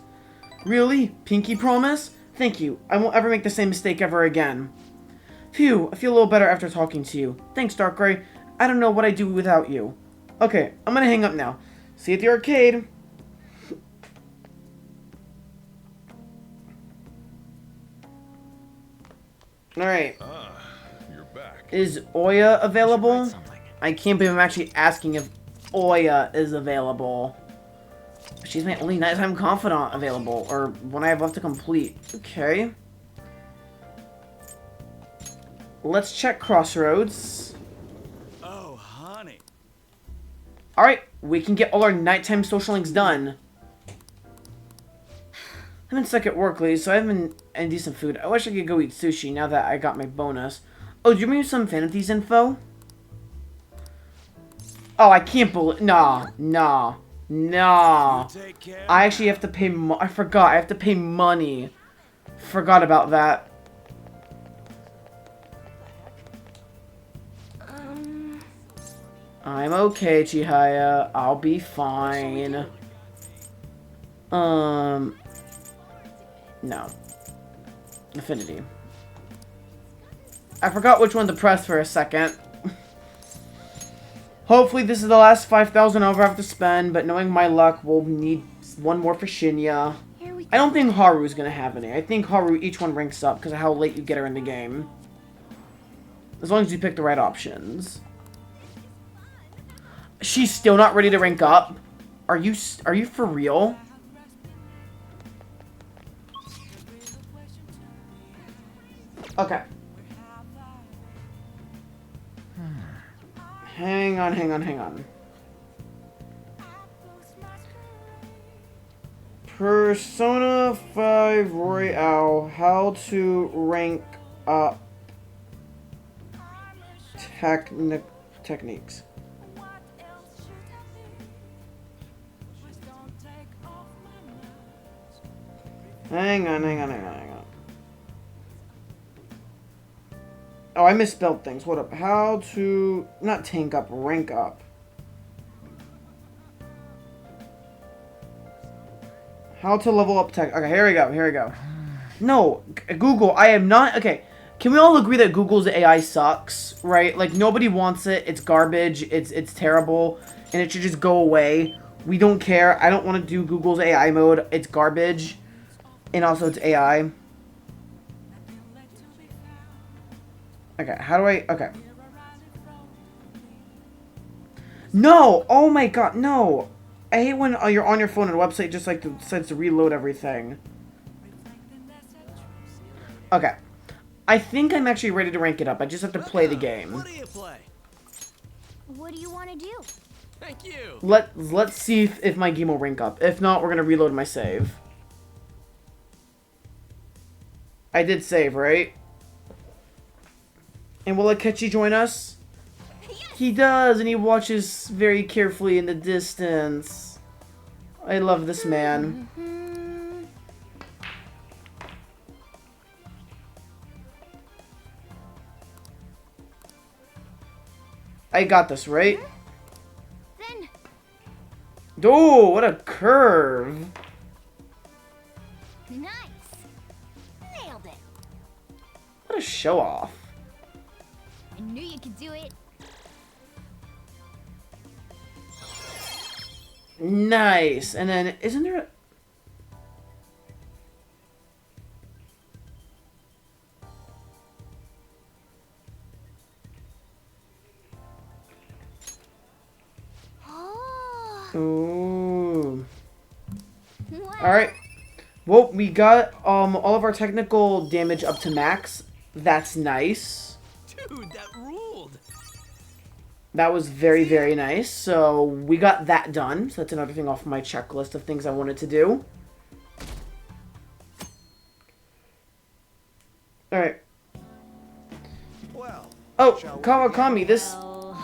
[SPEAKER 1] Really? Pinky promise? Thank you. I won't ever make the same mistake ever again. Phew, I feel a little better after talking to you. Thanks, Darkrai. I don't know what I'd do without you. Okay, I'm gonna hang up now. See you at the arcade. Alright.
[SPEAKER 6] You're back.
[SPEAKER 1] Is Oya available?
[SPEAKER 2] Write something.
[SPEAKER 1] I can't believe I'm actually asking if Oya is available. She's my only nighttime confidant available, or one I have left to complete. Okay. Let's check Crossroads.
[SPEAKER 5] Oh, honey.
[SPEAKER 1] Alright, we can get all our nighttime social links done. I've been stuck at work lately, so I haven't any decent food. I wish I could go eat sushi now that I got my bonus. Oh, do you remember some Vanities info? Oh, I can't believe... Nah.
[SPEAKER 5] Take care.
[SPEAKER 1] I actually have to pay I forgot. I have to pay money. Forgot about that. I'm okay, Chihaya. I'll be fine. No. Affinity. I forgot which one to press for a second. Hopefully this is the last 5,000 over I have to spend, but knowing my luck, we'll need one more for Shinya.
[SPEAKER 4] Here we go.
[SPEAKER 1] I don't think Haru's gonna have any. I think Haru, each one ranks up because of how late you get her in the game. As long as you pick the right options. She's still not ready to rank up? Are you for real? Okay. Hang on. Persona 5 Royale, how to rank up techniques. Hang on. Oh, I misspelled things. Hold up. How to... Not tank up, rank up. How to level up tech... Okay, here we go. No, Google, I am not... Okay, can we all agree that Google's AI sucks, right? Like, nobody wants it. It's garbage. It's terrible. And it should just go away. We don't care. I don't want to do Google's AI mode. It's garbage. And also, it's AI. Okay, how do I... Okay. No! Oh my god, no! I hate when you're on your phone and a website just, like, decides to reload everything. Okay. I think I'm actually ready to rank it up. I just have to play the game.
[SPEAKER 5] What do you play?
[SPEAKER 4] What do you want to do?
[SPEAKER 5] Thank you.
[SPEAKER 1] Let's see if my game will rank up. If not, we're gonna reload my save. I did save, right? And will Akechi join us? He does, and he watches very carefully in the distance. I love this man. I got this, right?
[SPEAKER 4] Then
[SPEAKER 1] Oh, what a curve.
[SPEAKER 4] nice. Nailed it.
[SPEAKER 1] What a show off.
[SPEAKER 4] I knew you could do it.
[SPEAKER 1] Nice. And then, isn't there a...
[SPEAKER 4] Oh.
[SPEAKER 1] Ooh.
[SPEAKER 4] Wow.
[SPEAKER 1] Alright. Well, we got all of our technical damage up to max. That's nice.
[SPEAKER 5] Dude, that ruled.
[SPEAKER 1] That was very, very nice. So, we got that done. So, that's another thing off my checklist of things I wanted to do. Alright.
[SPEAKER 5] Well,
[SPEAKER 1] Oh, Kawakami, this...
[SPEAKER 4] Well,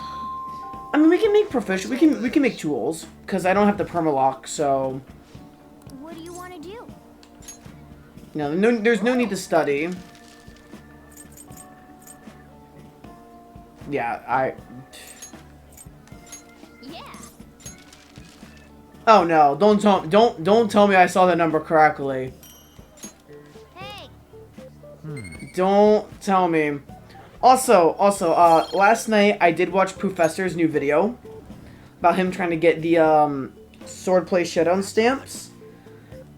[SPEAKER 1] I mean, we can make proficient. We can make tools. Because I don't have the permalock, so...
[SPEAKER 4] what do you want to do?
[SPEAKER 1] No, there's no need to study. Yeah,
[SPEAKER 4] Yeah.
[SPEAKER 1] Oh no! Don't tell me I saw the number correctly.
[SPEAKER 4] Hey.
[SPEAKER 1] Don't tell me. Also, last night I did watch Professor's new video about him trying to get the swordplay showdown stamps.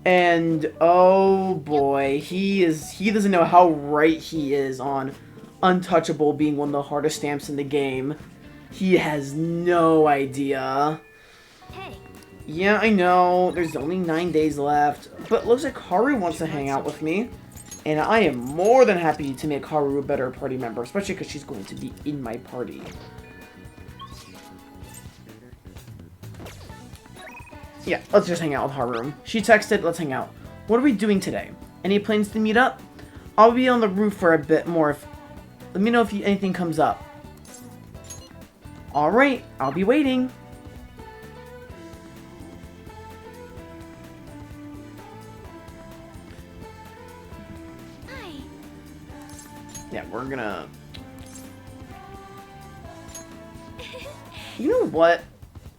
[SPEAKER 1] And oh boy, he doesn't know how right he is on Untouchable being one of the hardest stamps in the game. He has no idea.
[SPEAKER 4] Hey,
[SPEAKER 1] Yeah, I know, there's only 9 days left, but looks like Haru wants to hang out with me. And I am more than happy to make Haru a better party member, especially because she's going to be in my party. Yeah, let's just hang out with Haru. She texted, let's hang out. What are we doing today? Any plans to meet up? I'll be on the roof for a bit more. Let me know if anything comes up. Alright, I'll be waiting.
[SPEAKER 4] hi.
[SPEAKER 1] Yeah, we're gonna... You know what?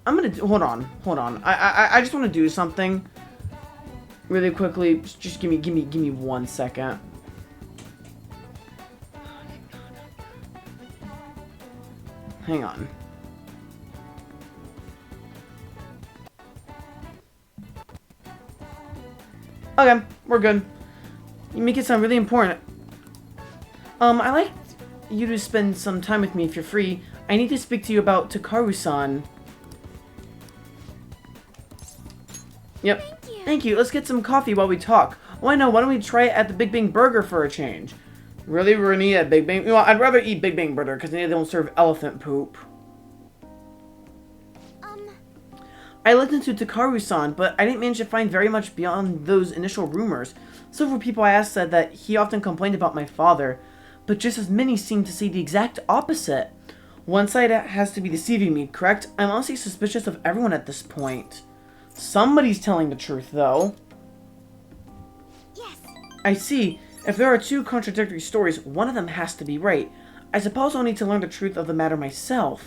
[SPEAKER 1] I'm gonna hold on. I just want to do something really quickly. Just give me 1 second. Hang on. Okay, we're good. You make it sound really important. I'd like you to spend some time with me if you're free. I need to speak to you about Takaru-san. Yep.
[SPEAKER 4] Thank you.
[SPEAKER 1] Thank you. Let's get some coffee while we talk. Oh, I know. Why don't we try it at the Big Bang Burger for a change? Really, we're gonna eat at Big Bang? Well, I'd rather eat Big Bang Burger because they don't serve elephant poop. I listened to Takaru-san, but I didn't manage to find very much beyond those initial rumors. Several people I asked said that he often complained about my father, but just as many seemed to say the exact opposite. One side has to be deceiving me, correct? I'm honestly suspicious of everyone at this point. Somebody's telling the truth, though.
[SPEAKER 4] Yes.
[SPEAKER 1] I see. If there are two contradictory stories, one of them has to be right. I suppose I'll need to learn the truth of the matter myself.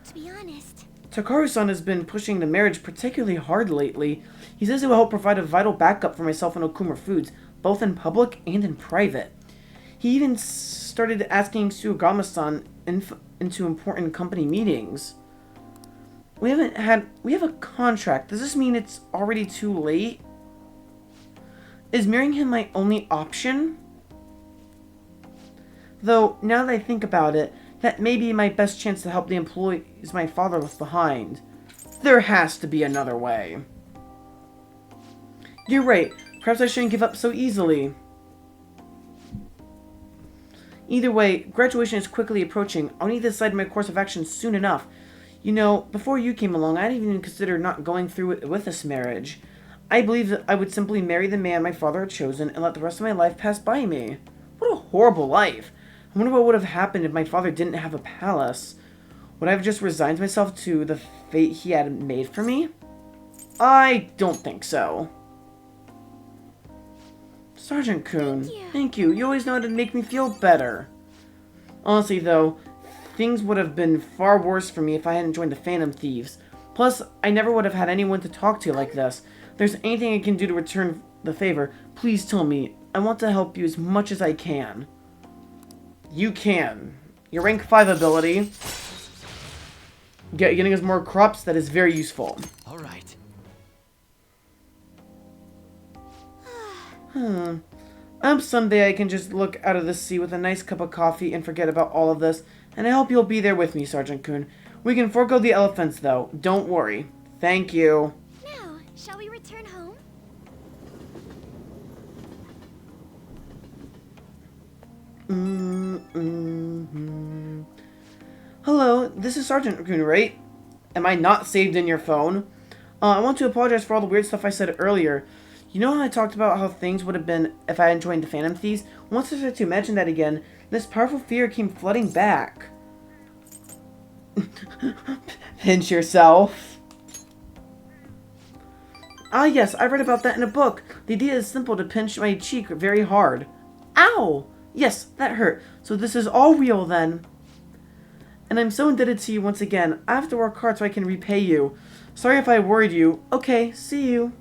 [SPEAKER 4] To be honest,
[SPEAKER 1] Takaru-san has been pushing the marriage particularly hard lately. He says he will help provide a vital backup for myself and Okuma Foods, both in public and in private. He even started asking Sugama-san into important company meetings. We have a contract. Does this mean it's already too late? Is marrying him my only option? Though, now that I think about it, that may be my best chance to help the employees my father left behind. There has to be another way. You're right. Perhaps I shouldn't give up so easily. Either way, graduation is quickly approaching. I'll need to decide my course of action soon enough. You know, before you came along, I didn't even consider not going through with this marriage. I believe that I would simply marry the man my father had chosen and let the rest of my life pass by me. What a horrible life. I wonder what would have happened if my father didn't have a palace. Would I have just resigned myself to the fate he had made for me? I don't think so. Sergeant Kuhn, thank you. You always know how to make me feel better. Honestly, though, things would have been far worse for me if I hadn't joined the Phantom Thieves. Plus, I never would have had anyone to talk to like this. If there's anything I can do to return the favor, please tell me. I want to help you as much as I can. You can. Your rank 5 ability. Getting us more crops, that is very useful.
[SPEAKER 2] All right.
[SPEAKER 1] I hope someday I can just look out of the sea with a nice cup of coffee and forget about all of this. And I hope you'll be there with me, Sergeant Kuhn. We can forego the elephants, though. Don't worry. Thank you.
[SPEAKER 4] now, shall we return home?
[SPEAKER 1] Hello, this is Sergeant Kuhn, right? Am I not saved in your phone? I want to apologize for all the weird stuff I said earlier. You know how I talked about how things would have been if I hadn't joined the Phantom Thieves? Once I started to imagine that again, this powerful fear came flooding back. Pinch yourself. Ah yes, I read about that in a book. The idea is simple: to pinch my cheek very hard. Ow! Yes, that hurt. So this is all real then. And I'm so indebted to you once again. I have to work hard so I can repay you. Sorry if I worried you. Okay, see you.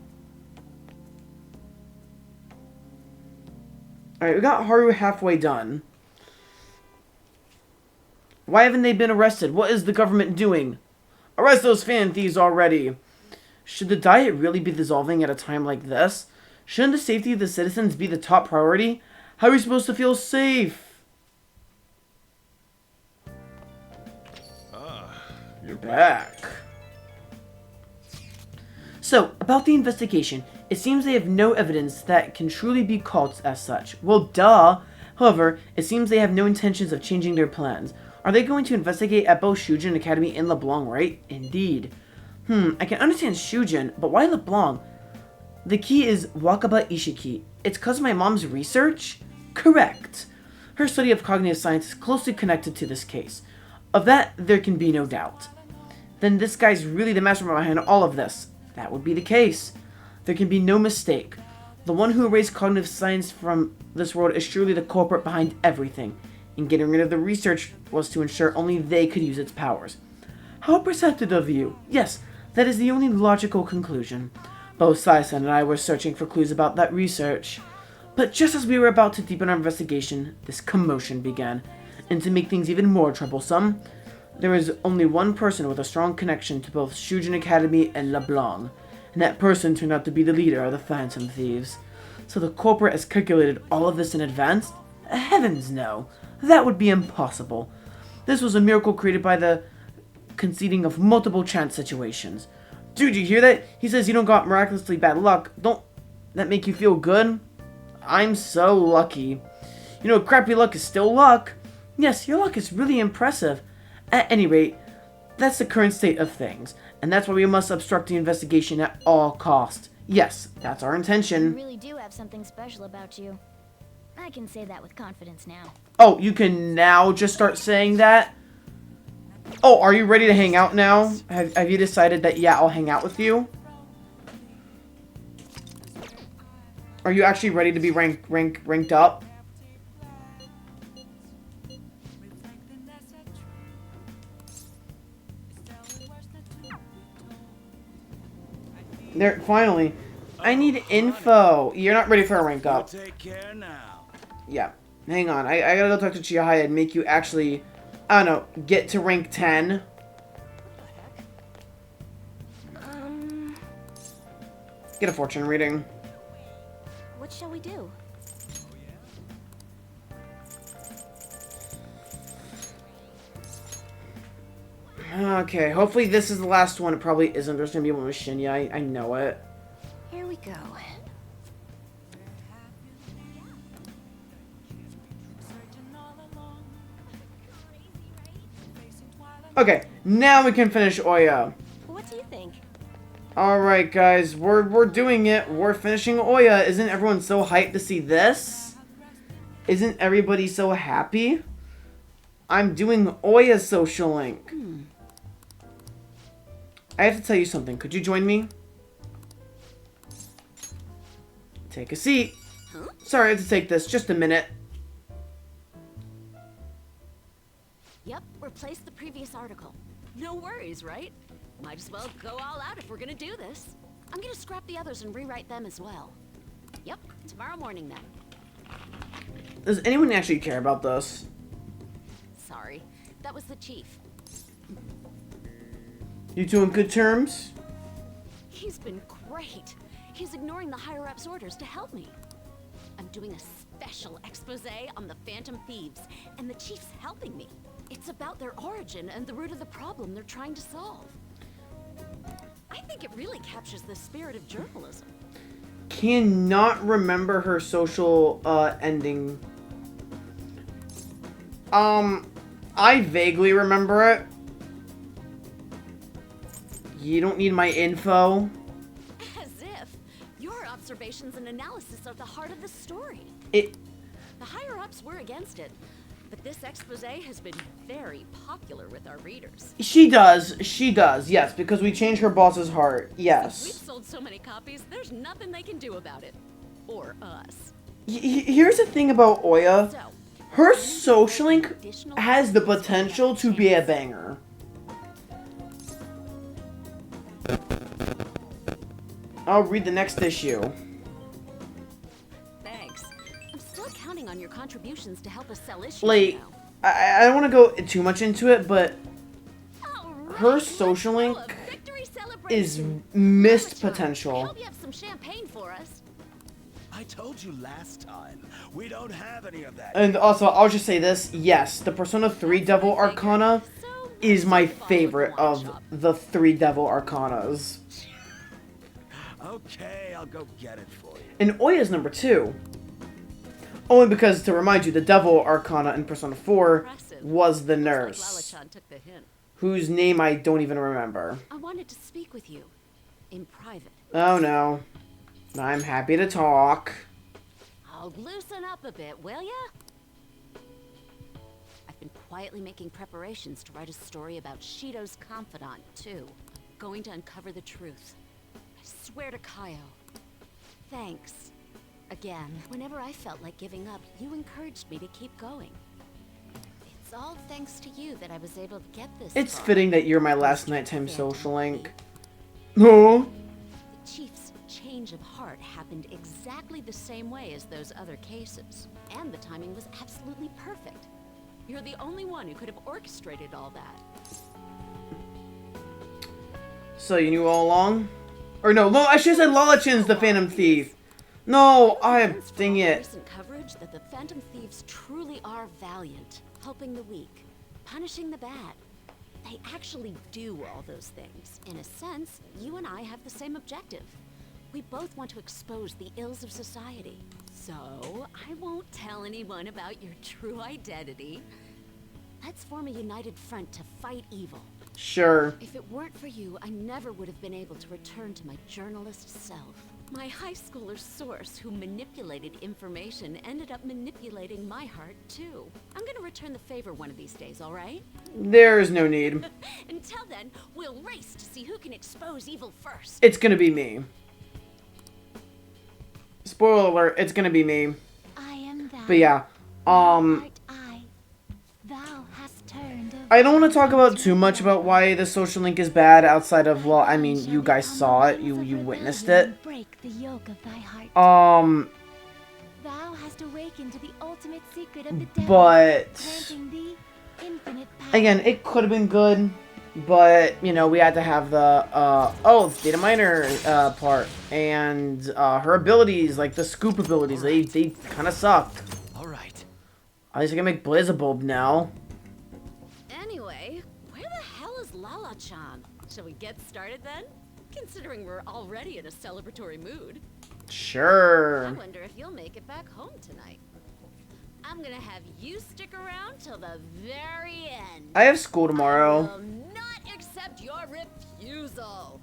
[SPEAKER 1] Alright, we got Haru halfway done. Why haven't they been arrested? What is the government doing? Arrest those fan thieves already. Should the diet really be dissolving at a time like this? Shouldn't the safety of the citizens be the top priority? How are we supposed to feel safe?
[SPEAKER 6] You're
[SPEAKER 1] Back. So, about the investigation, it seems they have no evidence that can truly be called as such. Well, duh! However, it seems they have no intentions of changing their plans. Are they going to investigate at both Shujin Academy and LeBlanc, right? Indeed. I can understand Shujin, but why LeBlanc? The key is Wakaba Ishiki. It's cause of my mom's research? Correct. Her study of cognitive science is closely connected to this case. Of that, there can be no doubt. Then this guy's really the mastermind behind all of this. That would be the case. There can be no mistake. The one who erased cognitive science from this world is surely the culprit behind everything. And getting rid of the research was to ensure only they could use its powers. How perceptive of you. Yes, that is the only logical conclusion. Both Saisen and I were searching for clues about that research. But just as we were about to deepen our investigation, this commotion began. And to make things even more troublesome, there is only one person with a strong connection to both Shujin Academy and LeBlanc. And that person turned out to be the leader of the Phantom Thieves. So the culprit has calculated all of this in advance? Heavens no. That would be impossible. This was a miracle created by the conceding of multiple chance situations. Dude, you hear that? He says you don't got miraculously bad luck. Don't that make you feel good? I'm so lucky. You know, crappy luck is still luck. Yes, your luck is really impressive. At any rate, that's the current state of things. And that's why we must obstruct the investigation at all costs. Yes, that's our
[SPEAKER 4] You
[SPEAKER 1] intention.
[SPEAKER 4] really do have something special about you. I can say that with confidence now.
[SPEAKER 1] Oh, you can now just start saying that? Oh, are you ready to hang out now? Have you decided that, yeah, I'll hang out with you? Are you actually ready to be ranked up? There, finally. I need info. You're not ready for a rank up.
[SPEAKER 5] Take care now.
[SPEAKER 1] Yeah. Hang on. I gotta go talk to Chihaya and make you actually, I don't know, get to rank 10. Get a fortune reading.
[SPEAKER 4] What shall we do?
[SPEAKER 1] Okay, hopefully this is the last one. It probably isn't. There's gonna be one with Shinya. I know it.
[SPEAKER 4] Here we go.
[SPEAKER 1] Okay, now we can finish Oya.
[SPEAKER 4] What do you think?
[SPEAKER 1] Alright guys, we're doing it. We're finishing Oya. Isn't everyone so hyped to see this? Isn't everybody so happy? I'm doing Oya Social Link. I have to tell you something. Could you join me? Take a seat. Sorry, I have to take this. Just a minute.
[SPEAKER 7] Yep, replace the previous article. No worries, right? Might as well go all out if we're gonna do this. I'm gonna scrap the others and rewrite them as well. Yep, tomorrow morning then.
[SPEAKER 1] Does anyone actually care about this?
[SPEAKER 7] Sorry, that was the chief.
[SPEAKER 1] You two in good terms?
[SPEAKER 7] He's been great. He's ignoring the higher-ups' orders to help me. I'm doing a special expose on the Phantom Thieves, and the chief's helping me. It's about their origin and the root of the problem they're trying to solve. I think it really captures the spirit of journalism.
[SPEAKER 1] Cannot remember her social ending. I vaguely remember it. You don't need my info.
[SPEAKER 7] As if. Your observations and analysis are the heart of the story.
[SPEAKER 1] It.
[SPEAKER 7] The higher-ups were against it, but this expose has been very popular with our readers.
[SPEAKER 1] She does, yes, because we changed her boss's heart,
[SPEAKER 7] We've
[SPEAKER 1] yes.
[SPEAKER 7] sold so many copies, there's nothing they can do about it. Or us.
[SPEAKER 1] Here's the thing about Oya.
[SPEAKER 7] So,
[SPEAKER 1] Her social link
[SPEAKER 7] additional
[SPEAKER 1] has the
[SPEAKER 7] copies
[SPEAKER 1] potential to be a banger. I'll read the next issue.
[SPEAKER 7] Thanks. I'm still counting on your contributions to help us sell issues
[SPEAKER 1] Like,
[SPEAKER 7] now.
[SPEAKER 1] I don't want to go too much into it, but
[SPEAKER 7] All right,
[SPEAKER 1] her
[SPEAKER 7] let's
[SPEAKER 1] social
[SPEAKER 7] throw
[SPEAKER 1] link
[SPEAKER 7] a victory
[SPEAKER 1] is
[SPEAKER 7] celebration.
[SPEAKER 1] missed
[SPEAKER 7] Lala-chan, I
[SPEAKER 1] potential.
[SPEAKER 7] hope you have some champagne for us.
[SPEAKER 5] I told you last time, we don't have any of that.
[SPEAKER 1] And also, I'll just say this. Yes, the Persona 3 Devil Arcana
[SPEAKER 7] So
[SPEAKER 1] is my
[SPEAKER 7] let's follow
[SPEAKER 1] favorite
[SPEAKER 7] the wine
[SPEAKER 1] of
[SPEAKER 7] shop.
[SPEAKER 1] the 3 Devil Arcanas.
[SPEAKER 5] Okay, I'll go get it for you.
[SPEAKER 1] And Oya's number 2. Only because, to remind you, the Devil Arcana in Persona 4
[SPEAKER 7] Impressive.
[SPEAKER 1] was the
[SPEAKER 7] Looks like
[SPEAKER 1] nurse,
[SPEAKER 7] Lala-chan took the hint.
[SPEAKER 1] whose name I don't even remember.
[SPEAKER 7] I wanted to speak with you in private.
[SPEAKER 1] Oh no. I'm happy to talk.
[SPEAKER 7] I'll loosen up a bit, will ya? I've been quietly making preparations to write a story about Shido's confidant, too. Going to uncover the truth. I swear to Kaio. Thanks. Again, whenever I felt like giving up, you encouraged me to keep going. It's all thanks to you that I was able to get this
[SPEAKER 1] It's
[SPEAKER 7] far.
[SPEAKER 1] fitting that you're my last nighttime social link. Oh.
[SPEAKER 7] The Chief's change of heart happened exactly the same way as those other cases. And the timing was absolutely perfect. You're the only one who could have orchestrated all that.
[SPEAKER 1] So you knew all along? Or no, I should have said Lala-chan's the Phantom Thief. No, dang it.
[SPEAKER 7] Recent coverage that the Phantom Thieves truly are valiant, helping the weak, punishing the bad. They actually do all those things. In a sense, you and I have the same objective. We both want to expose the ills of society. So, I won't tell anyone about your true identity. Let's form a united front to fight evil.
[SPEAKER 1] Sure.
[SPEAKER 7] If it weren't for you, I never would have been able to return to my journalist self. My high schooler source who manipulated information ended up manipulating my heart too. I'm gonna return the favor one of these days, alright?
[SPEAKER 1] There's no need.
[SPEAKER 7] Until then, we'll race to see who can expose evil first.
[SPEAKER 1] It's gonna be me. Spoiler alert, it's gonna be me.
[SPEAKER 4] I am thou.
[SPEAKER 1] But yeah,
[SPEAKER 4] Art I. Thou hast turned.
[SPEAKER 1] I don't want to talk about too much about why the social link is bad outside of, well, I mean, you guys saw it, you witnessed it.
[SPEAKER 4] Break the yoke of thy heart. Thou hast awakened to the ultimate secret of the devil,
[SPEAKER 1] But
[SPEAKER 4] granting thee infinite power.
[SPEAKER 1] again, it could have been good, but you know, we had to have the data miner part, and her abilities, like the scoop abilities, they kind of sucked.
[SPEAKER 2] All right.
[SPEAKER 1] At least I can make Blazabulb now.
[SPEAKER 7] Anyway, where the hell is Lala-chan? Shall we get started then? Considering we're already in a celebratory mood. I
[SPEAKER 1] Sure.
[SPEAKER 7] wonder if you'll make it back home tonight. I'm gonna have you stick around till the very end.
[SPEAKER 1] I have school tomorrow.
[SPEAKER 7] I will not accept your refusal.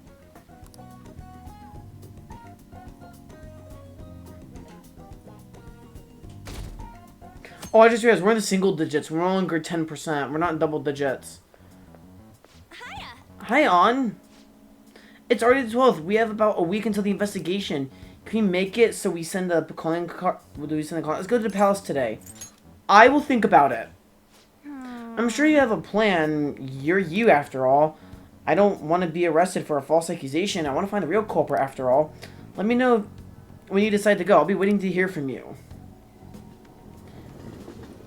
[SPEAKER 1] Oh, I just realized we're in the single digits. We're no longer 10%. We're not in double digits.
[SPEAKER 7] Hiya.
[SPEAKER 1] Hi, On. It's already the 12th. We have about a week until the investigation. Can we make it so we send the calling card? Do we send the call? Let's go to the palace today. I will think about it. I'm sure you have a plan. You're you, after all. I don't want to be arrested for a false accusation. I want to find the real culprit, after all. Let me know when you decide to go. I'll be waiting to hear from you.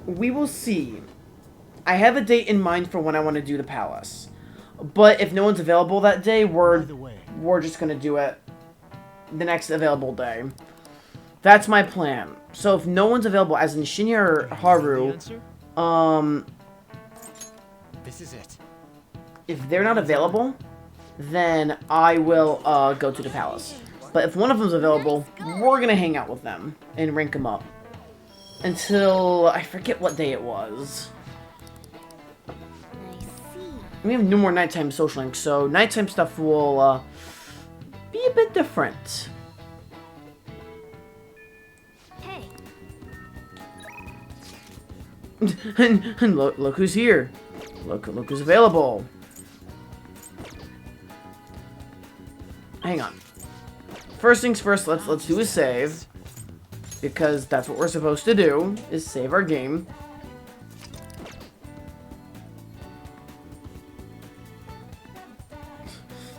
[SPEAKER 1] We will see. I have a date in mind for when I want to do the palace. But if no one's available that day, we're just going to do it the next available day. That's my plan. So if no one's available, as in Shinya or Haru,
[SPEAKER 2] This is it.
[SPEAKER 1] if they're not available, then I will go to the palace. But if one of them's available, we're going to hang out with them and rank them up. Until, I forget what day it was.
[SPEAKER 4] I see.
[SPEAKER 1] We have no more nighttime social links, so nighttime stuff will be a bit different.
[SPEAKER 4] Hey,
[SPEAKER 1] and look who's here. Look who's available. Hang on. First things first, let's do a save. Because that's what we're supposed to do, is save our game.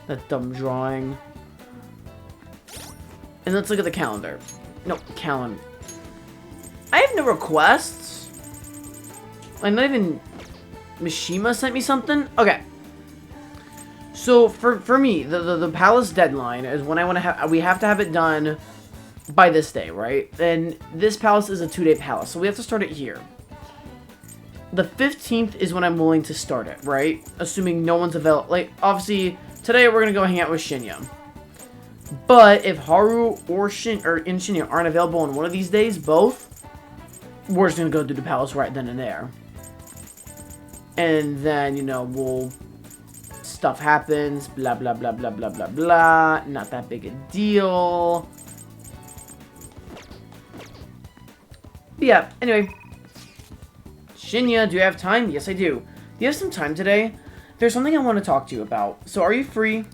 [SPEAKER 1] That dumb drawing. And let's look at the calendar. No, calendar. I have no requests. Like, not even Mishima sent me something? Okay. So for me, the palace deadline is when I want to have. We have to have it done by this day, right? And this palace is a 2-day palace, so we have to start it here. The 15th is when I'm willing to start it, right? Assuming no one's available. Like, obviously, today we're gonna go hang out with Shinya. But if Haru or Shinya aren't available on one of these days, both, we're just gonna go do the palace right then and there. And then, you know, stuff happens, blah, blah, blah, blah, blah, blah, blah. Not that big a deal. But yeah, anyway. Shinya, do you have time? Yes, I do. Do you have some time today? There's something I want to talk to you about. So, are you free?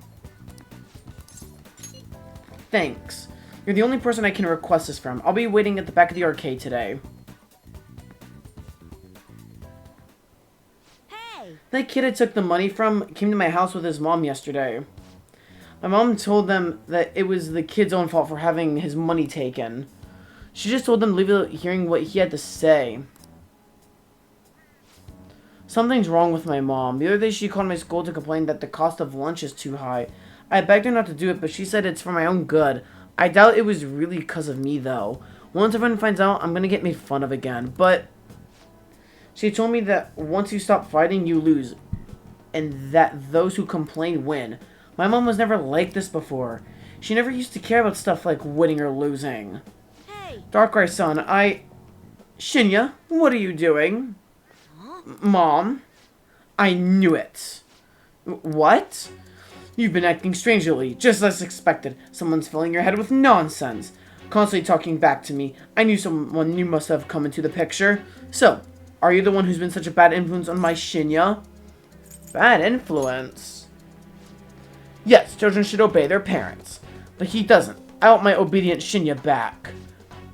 [SPEAKER 1] Thanks. You're the only person I can request this from. I'll be waiting at the back of the arcade today.
[SPEAKER 7] Hey!
[SPEAKER 1] That kid I took the money from came to my house with his mom yesterday. My mom told them that it was the kid's own fault for having his money taken. She just told them to leave it hearing what he had to say. Something's wrong with my mom. The other day she called my school to complain that the cost of lunch is too high. I begged her not to do it, but she said it's for my own good. I doubt it was really because of me, though. Once everyone finds out, I'm gonna get made fun of again. But she told me that once you stop fighting, you lose. And that those who complain win. My mom was never like this before. She never used to care about stuff like winning or losing.
[SPEAKER 7] Hey!
[SPEAKER 1] Darkrai-san, Shinya, what are you doing? Mom, I knew it. What? You've been acting strangely, just as expected. Someone's filling your head with nonsense. Constantly talking back to me. I knew someone new must have come into the picture. So, are you the one who's been such a bad influence on my Shinya? Bad influence? Yes, children should obey their parents. But he doesn't. I want my obedient Shinya back.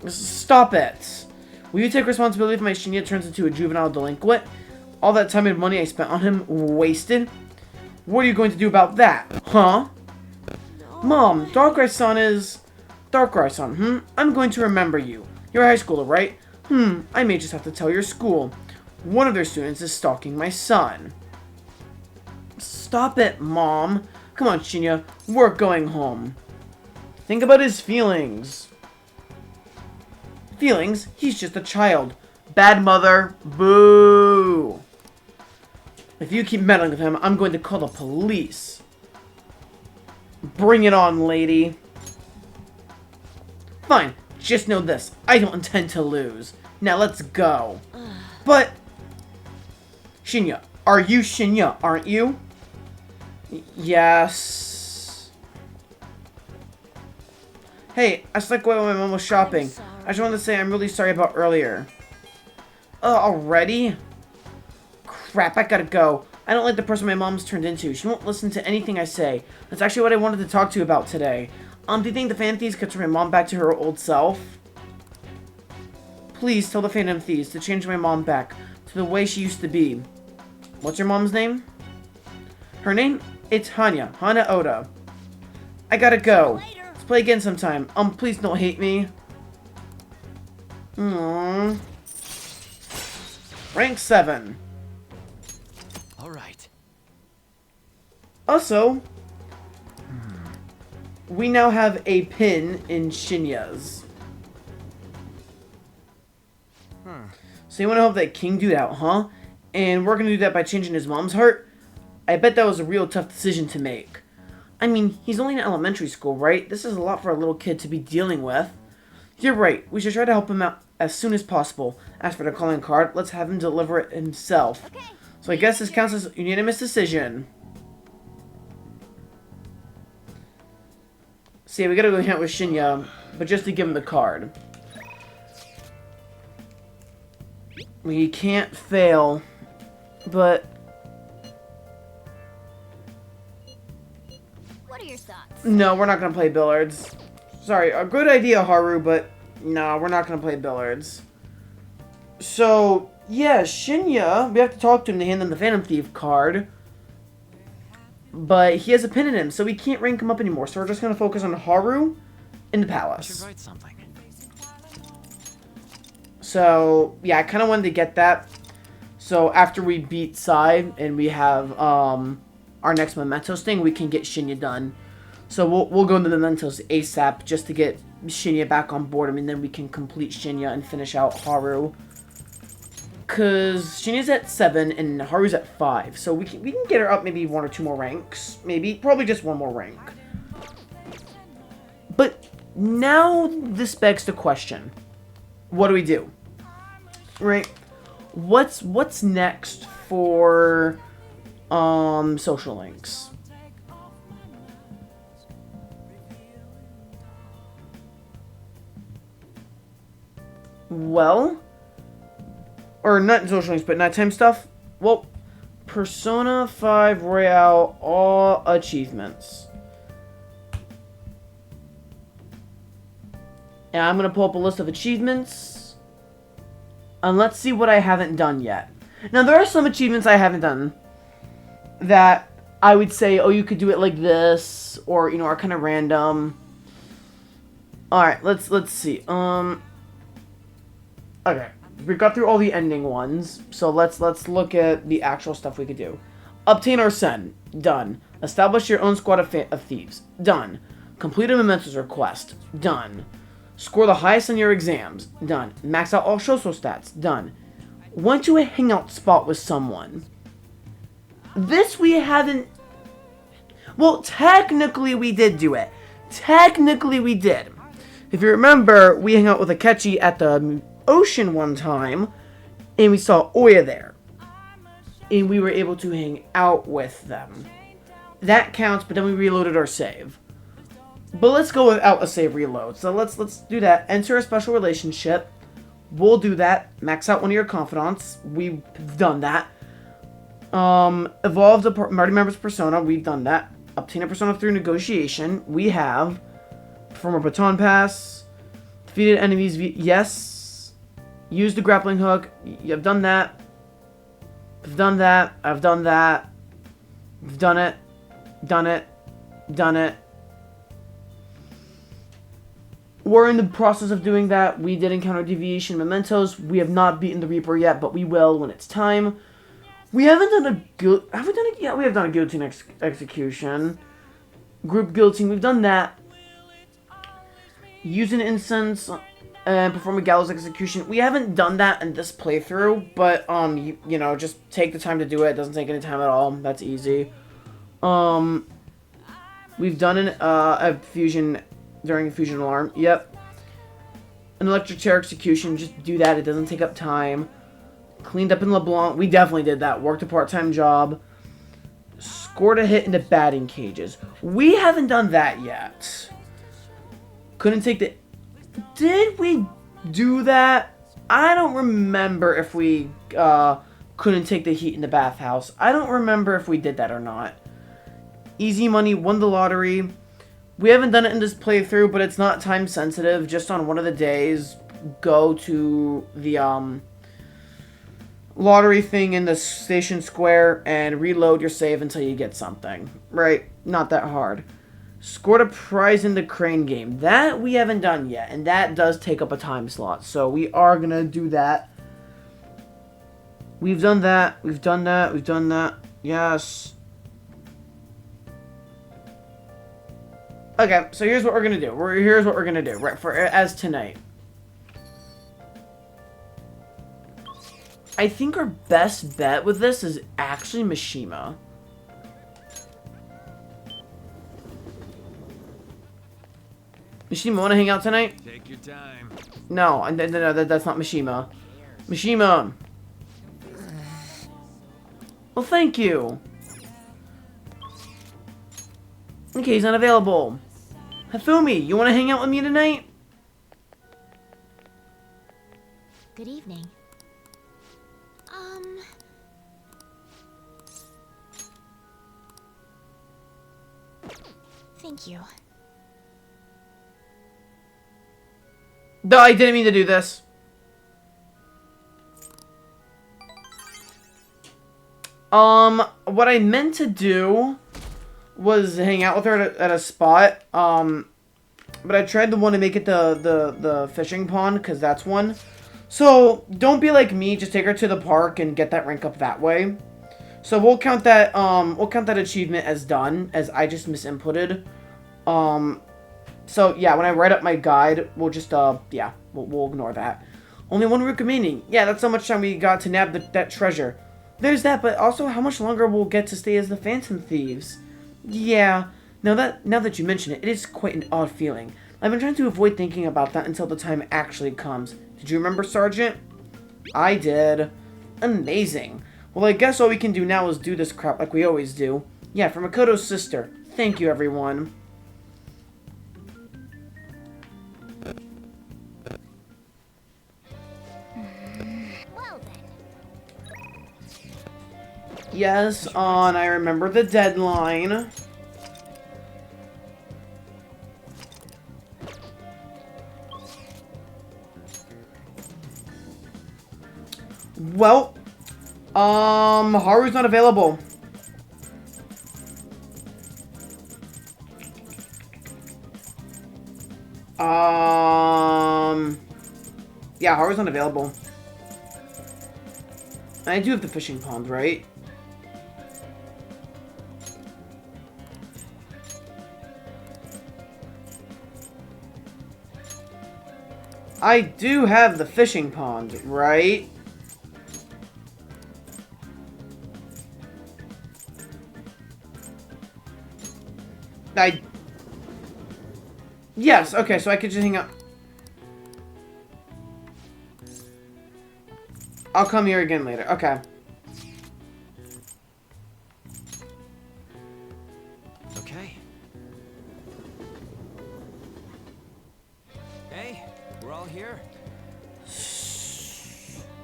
[SPEAKER 1] Stop it. Will you take responsibility if my Shinya turns into a juvenile delinquent? All that time and money I spent on him wasted? What are you going to do about that? Huh? No. Mom, Darkrai-san is... Darkrai-san, I'm going to remember you. You're a high schooler, right? I may just have to tell your school. One of their students is stalking my son. Stop it, Mom. Come on, Shinya. We're going home. Think about his feelings. Feelings? He's just a child. Bad mother. Boo. If you keep meddling with him, I'm going to call the police. Bring it on, lady. Fine. Just know this. I don't intend to lose. Now let's go. But... Shinya. Are you Shinya, aren't you? Yes. Hey, I snuck away when my mom was shopping. I just wanted to say I'm really sorry about earlier. Already? Crap, I gotta go. I don't like the person my mom's turned into. She won't listen to anything I say. That's actually what I wanted to talk to you about today. Do you think the Phantom Thieves could turn my mom back to her old self? Please tell the Phantom Thieves to change my mom back to the way she used to be. What's your mom's name? Her name? It's Hanya. Hana Oda. I gotta go. Let's play again sometime. Please don't hate me. Rank 7.
[SPEAKER 2] Alright.
[SPEAKER 1] Also, we now have a pin in Shinya's. So you want to help that King dude out, huh? And we're going to do that by changing his mom's heart? I bet that was a real tough decision to make. I mean, he's only in elementary school, right? This is a lot for a little kid to be dealing with. You're right. We should try to help him out as soon as possible. As for the calling card, let's have him deliver it himself. Okay. So I guess this counts as a unanimous decision. See, we gotta go hang out with Shinya, but just to give him the card. We can't fail, but...
[SPEAKER 4] What are your thoughts?
[SPEAKER 1] No, we're not gonna play billiards. Sorry, a good idea, Haru, but no, we're not gonna play billiards. So, yeah, Shinya, we have to talk to him to hand him the Phantom Thief card. But he has a pin in him, so we can't rank him up anymore. So we're just gonna focus on Haru in the
[SPEAKER 2] I
[SPEAKER 1] palace.
[SPEAKER 2] should write something.
[SPEAKER 1] So, yeah, I kind of wanted to get that. So after we beat Sai and we have, our next Mementos thing, we can get Shinya done. So we'll go into the Mementos ASAP just to get Shinya back on board. I mean, then we can complete Shinya and finish out Haru. Because Shinya's at 7 and Haru's at 5. So we can get her up maybe 1 or 2 more ranks. Maybe. Probably just 1 more rank. But now this begs the question. What do we do? Right? What's next for social links? Well, or not social links, but nighttime stuff. Well, Persona 5 Royale all achievements. And I'm gonna pull up a list of achievements. And let's see what I haven't done yet. Now, there are some achievements I haven't done that I would say, oh, you could do it like this, or, you know, are kind of random. Alright, let's see. Okay, we got through all the ending ones, so let's look at the actual stuff we could do. Obtain Arsene. Done. Establish your own squad of thieves. Done. Complete a Mementos request. Done. Score the highest on your exams. Done. Max out all Shoso stats. Done. Went to a hangout spot with someone. This we haven't... Well, technically we did do it. Technically we did. If you remember, we hung out with Akechi at the ocean one time, and we saw Oya there. And we were able to hang out with them. That counts, but then we reloaded our save. But let's go without a save reload. So let's do that. Enter a special relationship. We'll do that. Max out one of your confidants. We've done that. Evolve the party member's persona. We've done that. Obtain a persona through negotiation. We have. Perform a baton pass. Defeated enemies. Yes. Use the grappling hook. I've done that. I've done that. I've done that. We've done it. Done it. Done it. We're in the process of doing that. We did encounter deviation mementos. We have not beaten the Reaper yet, but we will when it's time. We haven't done a have we done it? Yeah, we have done a guillotine execution. Group guillotine. We've done that. Use an incense and perform a gallows execution. We haven't done that in this playthrough, but you know, just take the time to do it. It doesn't take any time at all. That's easy. We've done a fusion during a fusion alarm. Yep. An electric chair execution. Just do that. It doesn't take up time. Cleaned up in LeBlanc. We definitely did that. Worked a part-time job. Scored a hit in the batting cages. We haven't done that yet. Couldn't take the... Did we do that? I don't remember if we couldn't take the heat in the bathhouse. I don't remember if we did that or not. Easy money. Won the lottery. We haven't done it in this playthrough, but it's not time sensitive. Just on one of the days, go to the lottery thing in the station square and reload your save until you get something. Right? Not that hard. Scored a prize in the crane game. That we haven't done yet, and that does take up a time slot. So we are going to do that. We've done that. We've done that. We've done that. Yes. Okay, so here's what we're going to do. Here's what we're going to do right as tonight. I think our best bet with this is actually Mishima. Mishima, want to hang out tonight?
[SPEAKER 2] Take your time.
[SPEAKER 1] No, that's not Mishima. Mishima! Well, thank you. Okay, he's not available. Hifumi, you want to hang out with me tonight?
[SPEAKER 4] Good evening. Thank you.
[SPEAKER 1] No, I didn't mean to do this. What I meant to do was hang out with her at a spot. But I tried the one to make it the fishing pond, because that's one. So, don't be like me, just take her to the park and get that rank up that way. So we'll count that achievement as done, as I just misinputted. So yeah, when I write up my guide, we'll just yeah, we'll ignore that. Only one week remaining. Yeah, that's how much time we got to nab that treasure. There's that, but also how much longer we'll get to stay as the Phantom Thieves. Yeah, now that you mention it, it is quite an odd feeling. I've been trying to avoid thinking about that until the time actually comes. Did you remember, Sergeant? I did. Amazing. Well, I guess all we can do now is do this crap like we always do. Yeah, from Makoto's sister. Thank you, everyone.
[SPEAKER 4] Well then.
[SPEAKER 1] Yes, I remember the deadline. Well, Haru's not available. Yeah, Haru's not available. I do have the fishing pond, right? I do have the fishing pond, right? Yes, okay, so I could just hang out. I'll come here again later. Okay.
[SPEAKER 2] Okay. Hey, we're all here.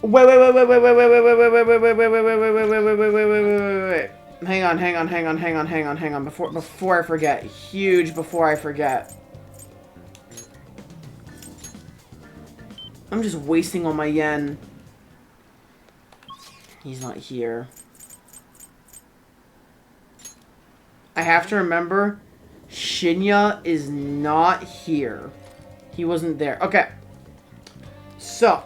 [SPEAKER 1] Wait. Hang on. Before I forget. Before I forget. I'm just wasting all my yen. He's not here. I have to remember, Shinya is not here. He wasn't there. Okay. So,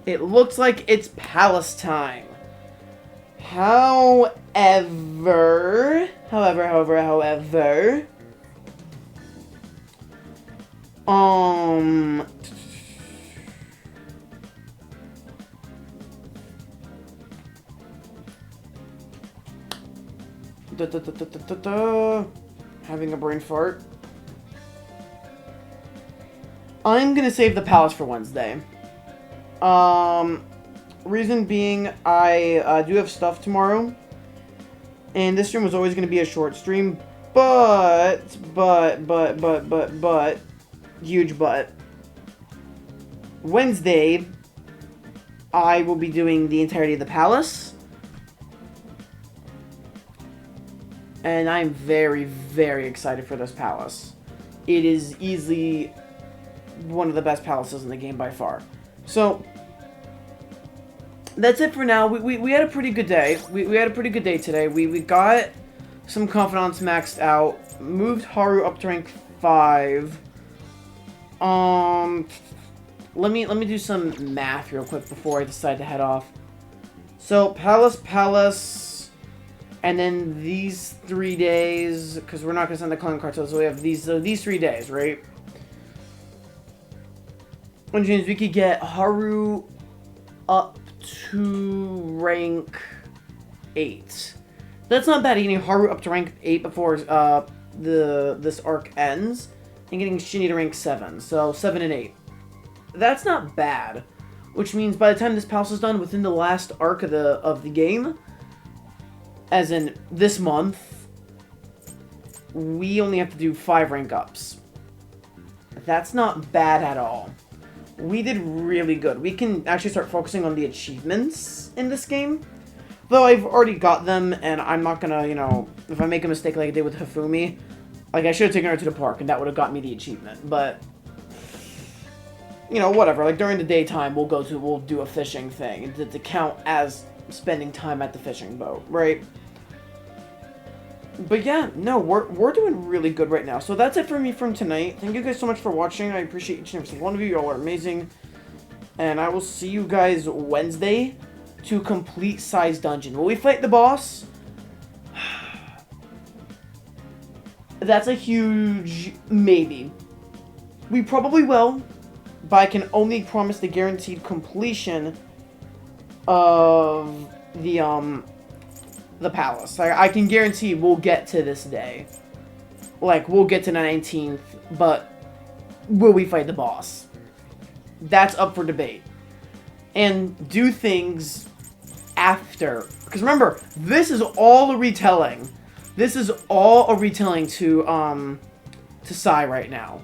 [SPEAKER 1] it looks like it's palace time. However... Having a brain fart. I'm gonna save the palace for Wednesday. Reason being, I do have stuff tomorrow. And this stream was always gonna be a short stream, but, huge but. Wednesday, I will be doing the entirety of the palace. And I'm very, very excited for this palace. It is easily one of the best palaces in the game by far. So, that's it for now. We had a pretty good day. We had a pretty good day today. We got some confidants maxed out. Moved Haru up to rank 5. Let me do some math real quick before I decide to head off. So, palace, and then these 3 days, because we're not going to send the clan cartel, so we have these 3 days, right? Which means we could get Haru up to rank 8. That's not bad, getting Haru up to rank 8 before this arc ends, and getting Shinya to rank 7. So 7 and 8. That's not bad. Which means by the time this palace is done, within the last arc of the game, as in this month, we only have to do 5 rank ups. That's not bad at all. We did really good. We can actually start focusing on the achievements in this game. Though I've already got them, and I'm not gonna, you know, if I make a mistake like I did with Hifumi, like, I should have taken her to the park, and that would have got me the achievement. But, you know, whatever. Like, during the daytime, we'll do a fishing thing to count as spending time at the fishing boat, right? But yeah, no, we're doing really good right now. So that's it for me from tonight. Thank you guys so much for watching. I appreciate each and every single one of you. You all are amazing. And I will see you guys Wednesday to complete Sai's dungeon. Will we fight the boss? That's a huge maybe. We probably will, but I can only promise the guaranteed completion of the palace. I can guarantee we'll get to this day. Like, we'll get to the 19th, but will we fight the boss? That's up for debate. And do things after. Because remember, this is all a retelling. This is all a retelling to Sai right now.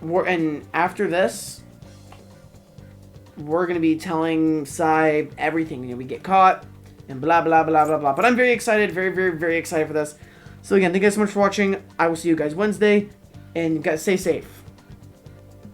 [SPEAKER 1] And after this, we're going to be telling Sai everything. You know, we get caught, and blah, blah, blah, blah, blah. But I'm very excited, very, very, very excited for this. So again, thank you guys so much for watching. I will see you guys Wednesday, and you guys stay safe.